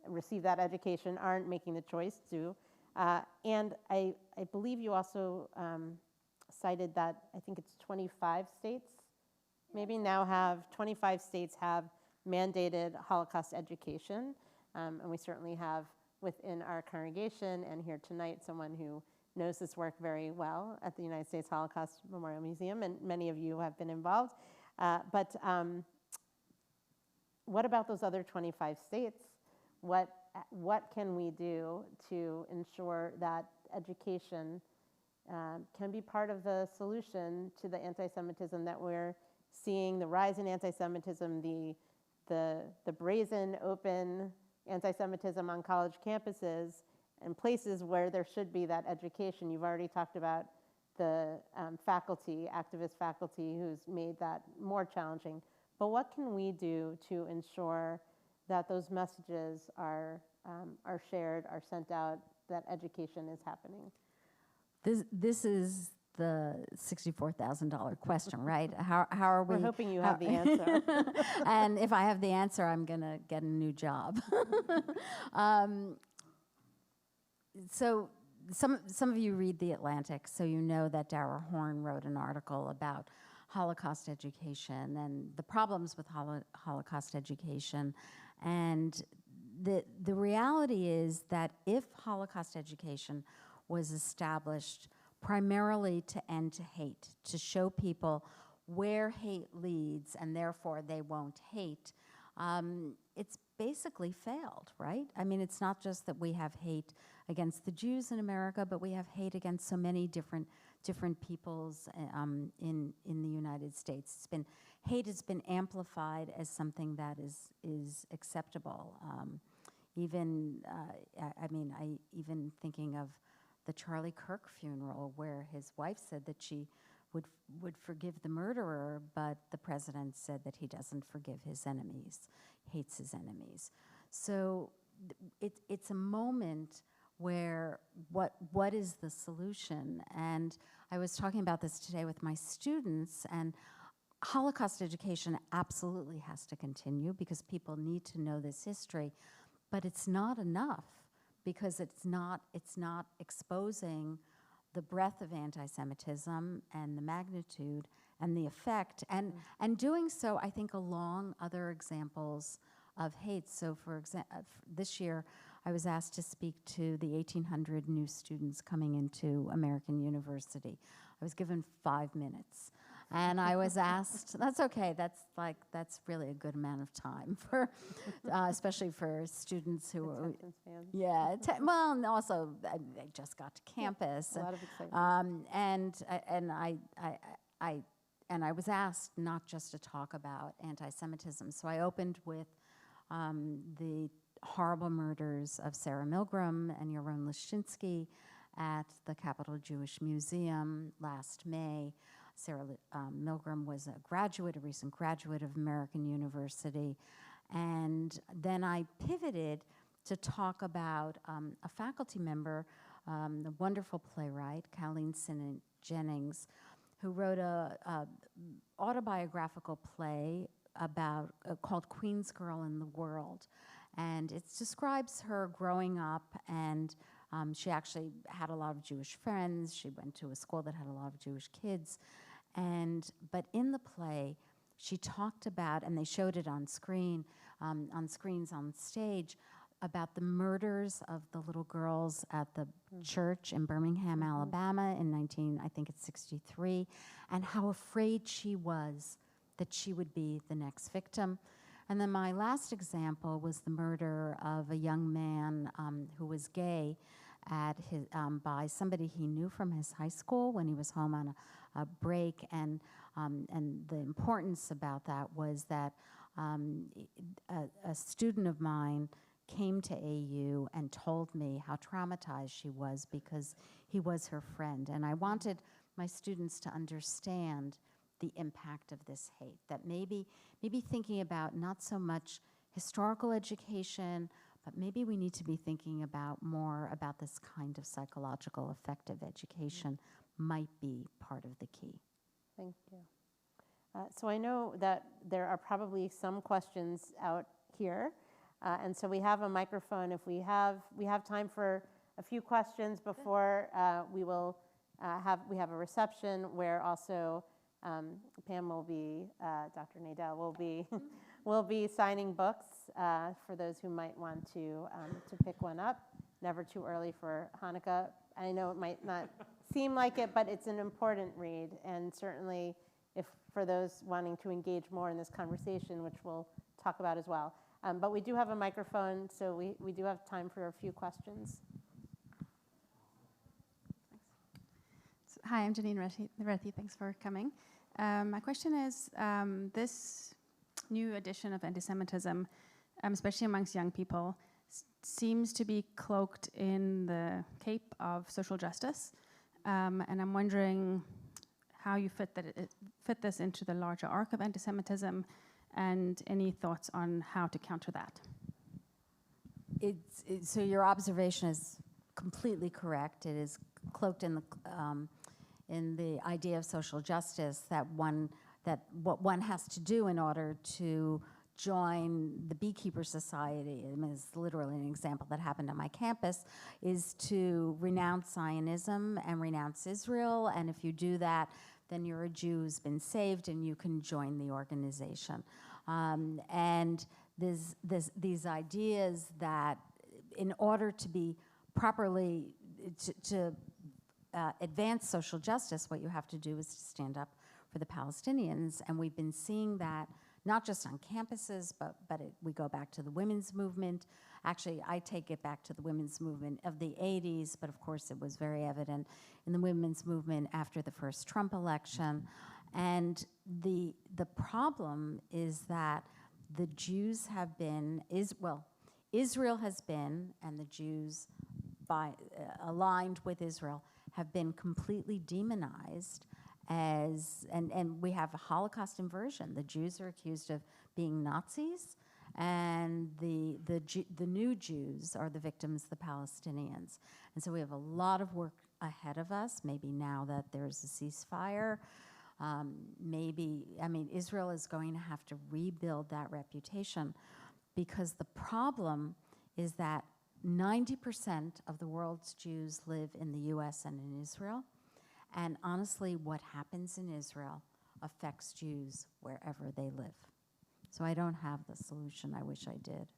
receive that education aren't making the choice to. And I believe you also cited that I think it's 25 states maybe now have, 25 states have mandated Holocaust education. And we certainly have within our congregation and here tonight someone who knows this work very well at the United States Holocaust Memorial Museum, and many of you have been involved. But what about those other 25 states? What can we do to ensure that education can be part of the solution to the anti-Semitism that we're seeing, the rise in anti-Semitism, the brazen, open anti-Semitism on college campuses and places where there should be that education? You've already talked about the faculty, activist faculty, who's made that more challenging. But what can we do to ensure that those messages are shared, are sent out, that education is happening? This is the $64,000 question, right? How are we? We're hoping you have the answer. And if I have the answer, I'm going to get a new job. So some of you read The Atlantic, so you know that Dara Horn wrote an article about Holocaust education and the problems with Holocaust education. And the reality is that if Holocaust education was established primarily to end hate, to show people where hate leads and therefore they won't hate, it's basically failed, right? I mean, it's not just that we have hate against the Jews in America, but we have hate against so many different different peoples in the United States. Hate has been amplified as something that is acceptable. Even thinking of the Charlie Kirk funeral, where his wife said that she would forgive the murderer, but the president said that he doesn't forgive his enemies, hates his enemies. So it's a moment where what is the solution? And I was talking about this today with my students, and Holocaust education absolutely has to continue because people need to know this history, but it's not enough because it's not exposing the breadth of anti-Semitism and the magnitude and the effect, and doing so, I think, along other examples of hate. So, for example, this year, I was asked to speak to the 1,800 new students coming into American University. I was given 5 minutes. And I was asked, that's okay, that's really a good amount of time for, especially for students who are, yeah, well, and also they just got to campus. Yeah, a lot of excitement. And I was asked not just to talk about anti-Semitism. So I opened with the horrible murders of Sarah Milgram and Yaron Leszczynski at the Capitol Jewish Museum last May. Sarah Milgram was a recent graduate of American University. And then I pivoted to talk about a faculty member, the wonderful playwright, Colleen Sinnott Jennings, who wrote a autobiographical play about called Queen's Girl in the World. And it describes her growing up, and she actually had a lot of Jewish friends. She went to a school that had a lot of Jewish kids. But in the play, she talked about, and they showed it on screens on stage, about the murders of the little girls at the church in Birmingham, Alabama in 1963, and how afraid she was that she would be the next victim. And then my last example was the murder of a young man who was gay by somebody he knew from his high school when he was home on a break. And the importance about that was that a student of mine came to AU and told me how traumatized she was because he was her friend. And I wanted my students to understand the impact of this hate, that maybe thinking about not so much historical education, but maybe we need to be thinking about more about this kind of psychological effective education might be part of the key. Thank you. So I know that there are probably some questions out here, and so we have a microphone. If we have time for a few questions before we have a reception where also Pam will be, Dr. Nadell will be signing books for those who might want to pick one up. Never too early for Hanukkah. I know it might not seem like it, but it's an important read, and certainly if for those wanting to engage more in this conversation, which we'll talk about as well. But we do have a microphone, so we do have time for a few questions. Hi, I'm Janine Rethi. Thanks for coming. My question is, this new edition of anti-Semitism, especially amongst young people, seems to be cloaked in the cape of social justice. And I'm wondering how you fit this into the larger arc of anti-Semitism, and any thoughts on how to counter that. So your observation is completely correct. It is cloaked in the idea of social justice, that what one has to do in order to join the Beekeeper Society, and this is literally an example that happened on my campus, is to renounce Zionism and renounce Israel, and if you do that, then you're a Jew who's been saved and you can join the organization. And these ideas that in order to be properly, to advance social justice, what you have to do is to stand up for the Palestinians, and we've been seeing that not just on campuses, but we go back to the women's movement. Actually, I take it back to the women's movement of the 80s, but of course it was very evident in the women's movement after the first Trump election. And the problem is that the Jews have been, Israel has been, and the Jews aligned with Israel have been completely demonized as, and we have a Holocaust inversion. The Jews are accused of being Nazis, and the new Jews are the victims, the Palestinians. And so we have a lot of work ahead of us, maybe now that there's a ceasefire. Israel is going to have to rebuild that reputation, because the problem is that 90% of the world's Jews live in the US and in Israel. And honestly, what happens in Israel affects Jews wherever they live. So I don't have the solution. I wish I did.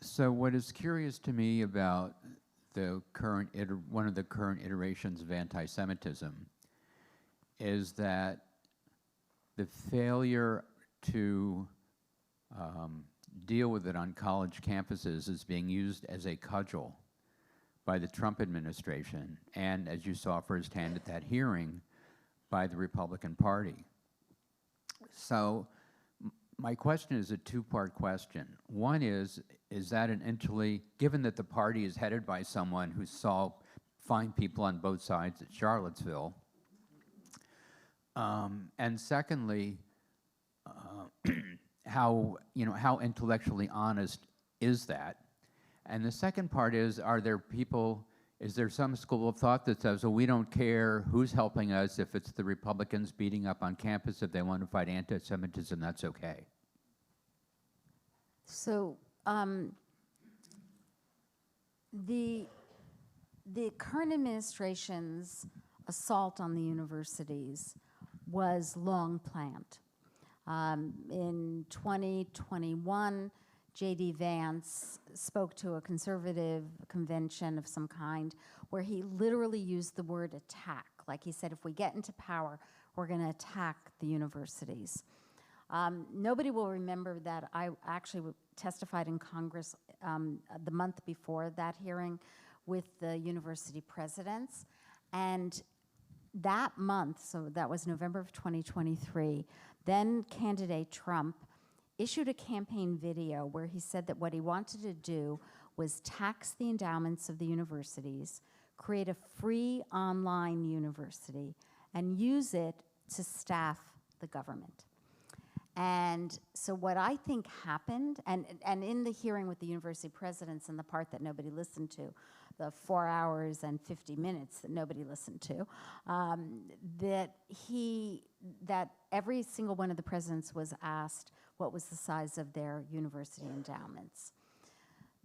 So what is curious to me about the current one of the current iterations of anti-Semitism is that the failure to deal with it on college campuses is being used as a cudgel by the Trump administration, and as you saw firsthand at that hearing, by the Republican Party. So my question is a two-part question. One is that given that the party is headed by someone who saw fine people on both sides at Charlottesville, and secondly, how intellectually honest is that? And the second part is, is there some school of thought that says, well, we don't care who's helping us, if it's the Republicans beating up on campus, if they want to fight anti-Semitism, that's okay? So the current administration's assault on the universities was long planned. In 2021, J.D. Vance spoke to a conservative convention of some kind where he literally used the word attack. Like he said, if we get into power, we're going to attack the universities. Nobody will remember that I actually testified in Congress the month before that hearing with the university presidents. And that month, so that was November of 2023, then candidate Trump issued a campaign video where he said that what he wanted to do was tax the endowments of the universities, create a free online university, and use it to staff the government. And so what I think happened, and in the hearing with the university presidents, and the part that nobody listened to, the 4 hours and 50 minutes that nobody listened to, that every single one of the presidents was asked what was the size of their university endowments.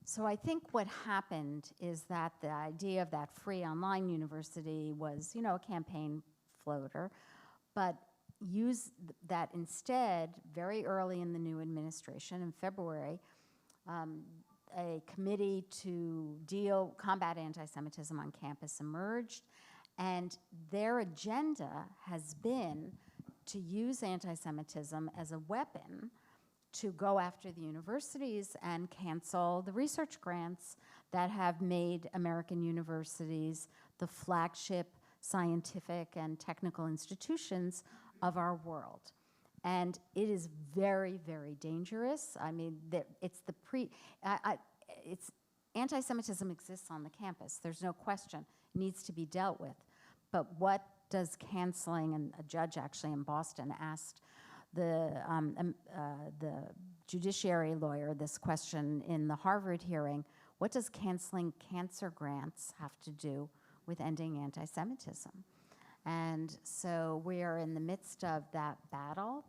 So I think what happened is that the idea of that free online university was, a campaign floater, but use that instead, very early in the new administration, in February, a committee to combat anti-Semitism on campus emerged, and their agenda has been to use anti-Semitism as a weapon to go after the universities and cancel the research grants that have made American universities the flagship scientific and technical institutions of our world. And it is very, very dangerous. I mean, anti-Semitism exists on the campus. There's no question. It needs to be dealt with. But what does canceling, and a judge actually in Boston asked the judiciary lawyer this question in the Harvard hearing, what does canceling cancer grants have to do with ending anti-Semitism? And so we are in the midst of that battle.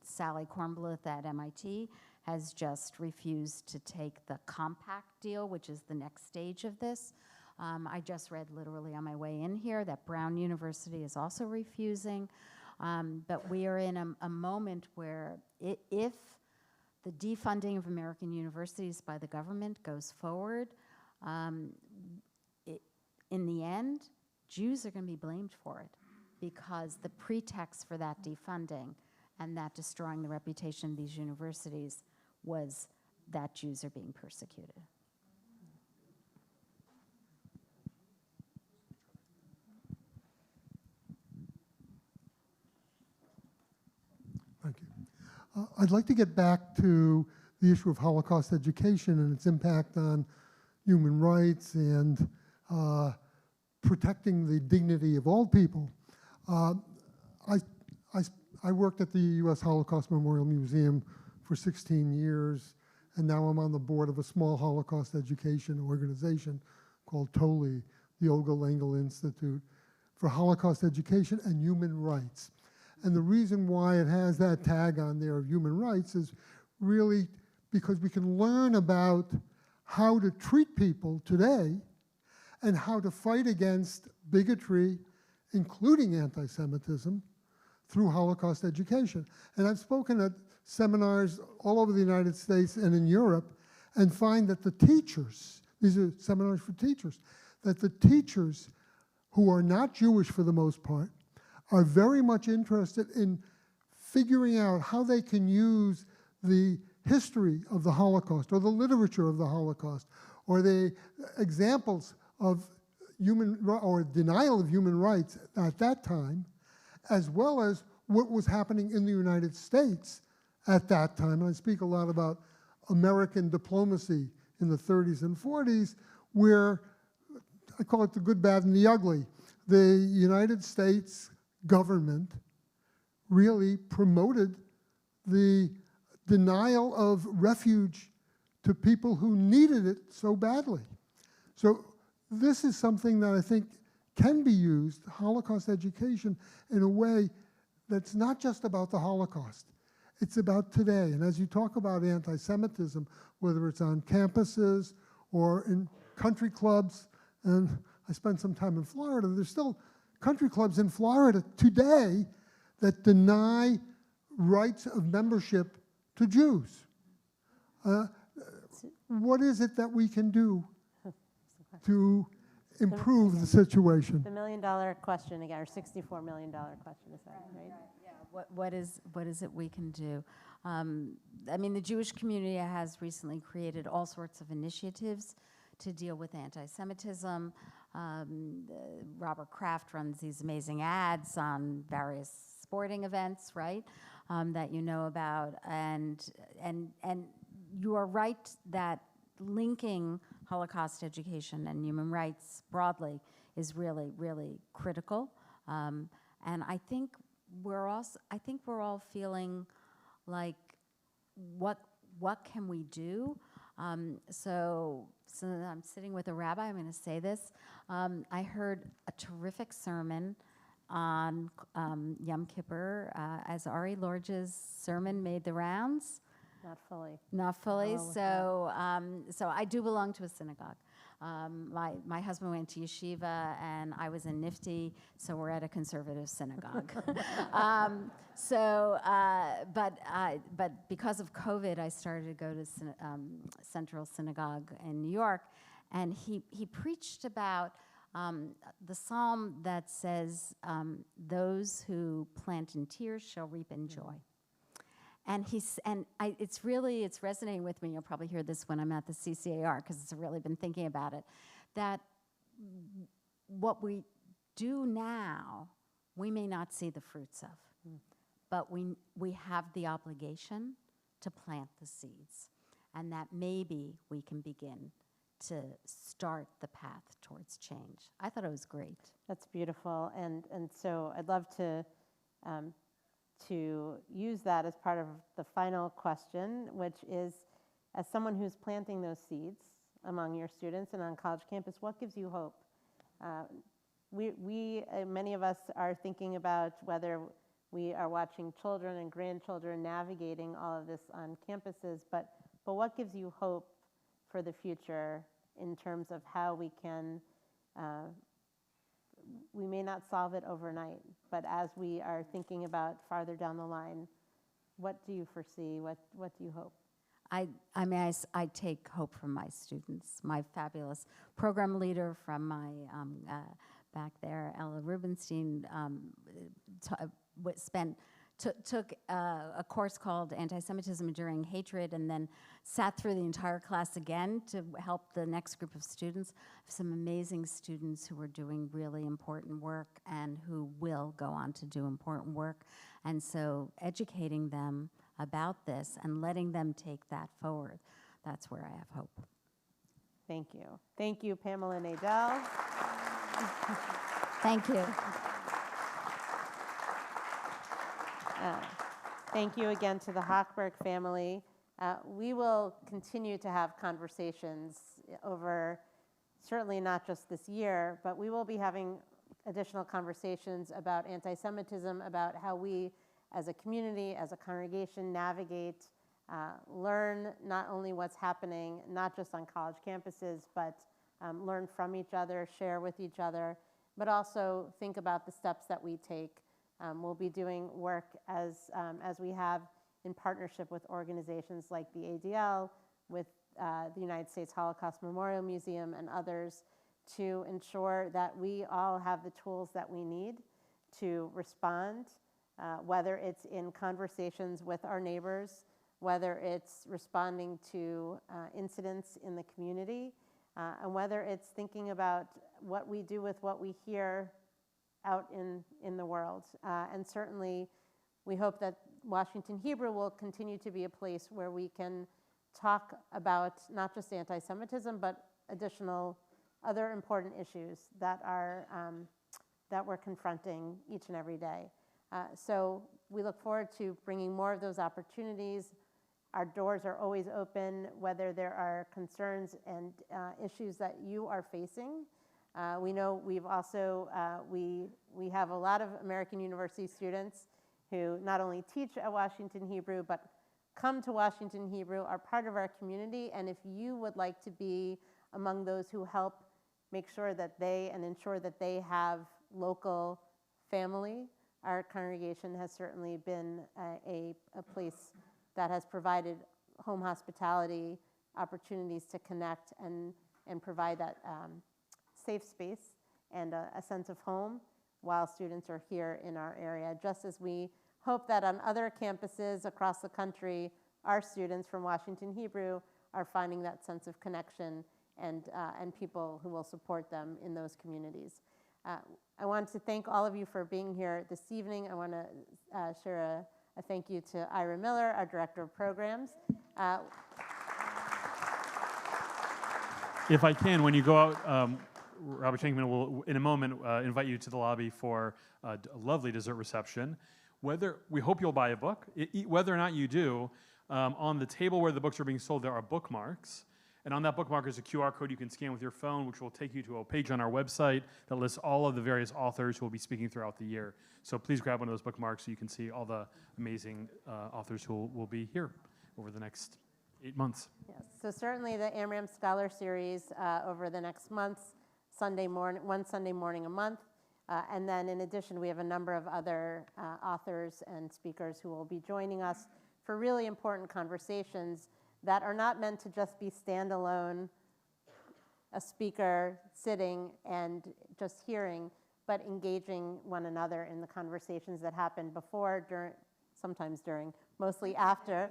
Sally Kornbluth at MIT has just refused to take the compact deal, which is the next stage of this. I just read literally on my way in here that Brown University is also refusing. But we are in a moment where if the defunding of American universities by the government goes forward, in the end, Jews are going to be blamed for it because the pretext for that defunding and that destroying the reputation of these universities was that Jews are being persecuted. Thank you. I'd like to get back to the issue of Holocaust education and its impact on human rights and protecting the dignity of all people. I worked at the U.S. Holocaust Memorial Museum for 16 years, and now I'm on the board of a small Holocaust education organization called TOLI, the Olga Lengel Institute for Holocaust Education and Human Rights. And the reason why it has that tag on there of human rights is really because we can learn about how to treat people today and how to fight against bigotry, including anti-Semitism, through Holocaust education. And I've spoken at seminars all over the United States and in Europe and find that the teachers, these are seminars for teachers, that the teachers who are not Jewish for the most part are very much interested in figuring out how they can use the history of the Holocaust or the literature of the Holocaust or the examples of human or denial of human rights at that time, as well as what was happening in the United States at that time. And I speak a lot about American diplomacy in the 30s and 40s, where I call it the good, bad, and the ugly. The United States government really promoted the denial of refuge to people who needed it so badly. So this is something that I think can be used, Holocaust education, in a way that's not just about the Holocaust. It's about today. And as you talk about anti-Semitism, whether it's on campuses or in country clubs, and I spent some time in Florida, there's still country clubs in Florida today that deny rights of membership to Jews. What is it that we can do to improve the situation? The $1 million question again, or $64 million question, is that right? Yeah. What is it we can do? I mean, the Jewish community has recently created all sorts of initiatives to deal with anti-Semitism. Robert Kraft runs these amazing ads on various sporting events, right, that you know about. And you are right that linking Holocaust education and human rights broadly is really, really critical. And I think we're all feeling like, what can we do? So I'm sitting with a rabbi, I'm going to say this. I heard a terrific sermon on Yom Kippur as Ari Lorge's sermon made the rounds. Not fully. Not fully. Oh, So I do belong to a synagogue. My husband went to yeshiva, and I was in Nifty, so we're at a conservative synagogue. But because of COVID, I started to go to Central Synagogue in New York, and he preached about the psalm that says, "Those who plant in tears shall reap in joy." And it's resonating with me. You'll probably hear this when I'm at the CCAR, because I've really been thinking about it, that what we do now, we may not see the fruits of, but we have the obligation to plant the seeds, and that maybe we can begin to start the path towards change. I thought it was great. That's beautiful, and so I'd love to use that as part of the final question, which is, as someone who's planting those seeds among your students and on college campus, what gives you hope? Many of us are thinking about whether we are watching children and grandchildren navigating all of this on campuses, but what gives you hope for the future in terms of how we can, we may not solve it overnight, but as we are thinking about farther down the line, what do you foresee? What do you hope? I mean, I take hope from my students. My fabulous program leader from my back there, Ella Rubenstein, took a course called Antisemitism Enduring Hatred, and then sat through the entire class again to help the next group of students. I have some amazing students who are doing really important work and who will go on to do important work. And so educating them about this and letting them take that forward, that's where I have hope. Thank you. Thank you, Pamela Nadell. Thank you. Thank you again to the Hochberg family. We will continue to have conversations over, certainly not just this year, but we will be having additional conversations about anti-Semitism, about how we as a community, as a congregation, navigate, learn not only what's happening, not just on college campuses, but learn from each other, share with each other, but also think about the steps that we take. We'll be doing work as we have in partnership with organizations like the ADL, with the United States Holocaust Memorial Museum and others, to ensure that we all have the tools that we need to respond, whether it's in conversations with our neighbors, whether it's responding to incidents in the community, and whether it's thinking about what we do with what we hear out in the world. And certainly, we hope that Washington Hebrew will continue to be a place where we can talk about not just anti-Semitism, but additional other important issues that are that we're confronting each and every day. So we look forward to bringing more of those opportunities. Our doors are always open, whether there are concerns and issues that you are facing. We know we've also, we have a lot of American University students who not only teach at Washington Hebrew, but come to Washington Hebrew, are part of our community, and if you would like to be among those who help make sure that they, and ensure that they have local family, our congregation has certainly been a place that has provided home hospitality, opportunities to connect and provide that safe space and a sense of home while students are here in our area, just as we hope that on other campuses across the country, our students from Washington Hebrew are finding that sense of connection and people who will support them in those communities. I want to thank all of you for being here this evening. I want to share a thank you to Ira Miller, our Director of Programs. If I can, when you go out, Robert Shankman will, in a moment, invite you to the lobby for a lovely dessert reception. We hope you'll buy a book. Whether or not you do, on the table where the books are being sold, there are bookmarks. And on that bookmark is a QR code you can scan with your phone, which will take you to a page on our website that lists all of the various authors who will be speaking throughout the year. So please grab one of those bookmarks so you can see all the amazing authors who will be here over the next 8 months. Yes, so certainly the Amram Scholar Series over the next months, one Sunday morning a month. And then in addition, we have a number of other authors and speakers who will be joining us for really important conversations that are not meant to just be standalone, a speaker sitting and just hearing, but engaging one another in the conversations that happen before, during, sometimes during, mostly after.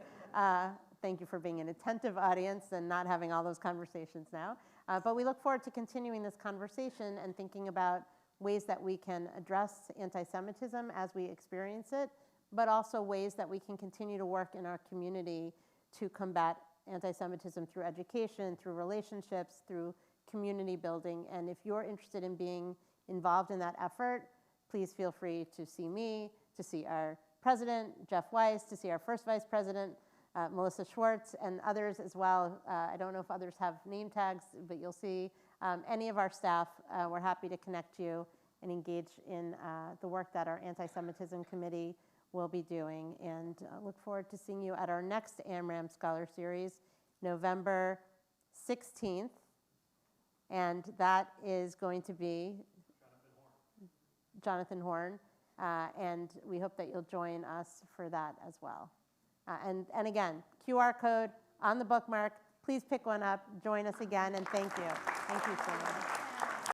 Thank you for being an attentive audience and not having all those conversations now. But we look forward to continuing this conversation and thinking about ways that we can address anti-Semitism as we experience it, but also ways that we can continue to work in our community to combat anti-Semitism through education, through relationships, through community building. And if you're interested in being involved in that effort, please feel free to see me, to see our president, Jeff Weiss, to see our first vice president, Melissa Schwartz, and others as well. I don't know if others have name tags, but you'll see any of our staff. We're happy to connect you and engage in the work that our Anti-Semitism Committee will be doing, and look forward to seeing you at our next AMRAM Scholar Series, November 16th, and that is going to be Jonathan Horn, and we hope that you'll join us for that as well. And again, QR code on the bookmark. Please pick one up, join us again, and thank you. Thank you so much.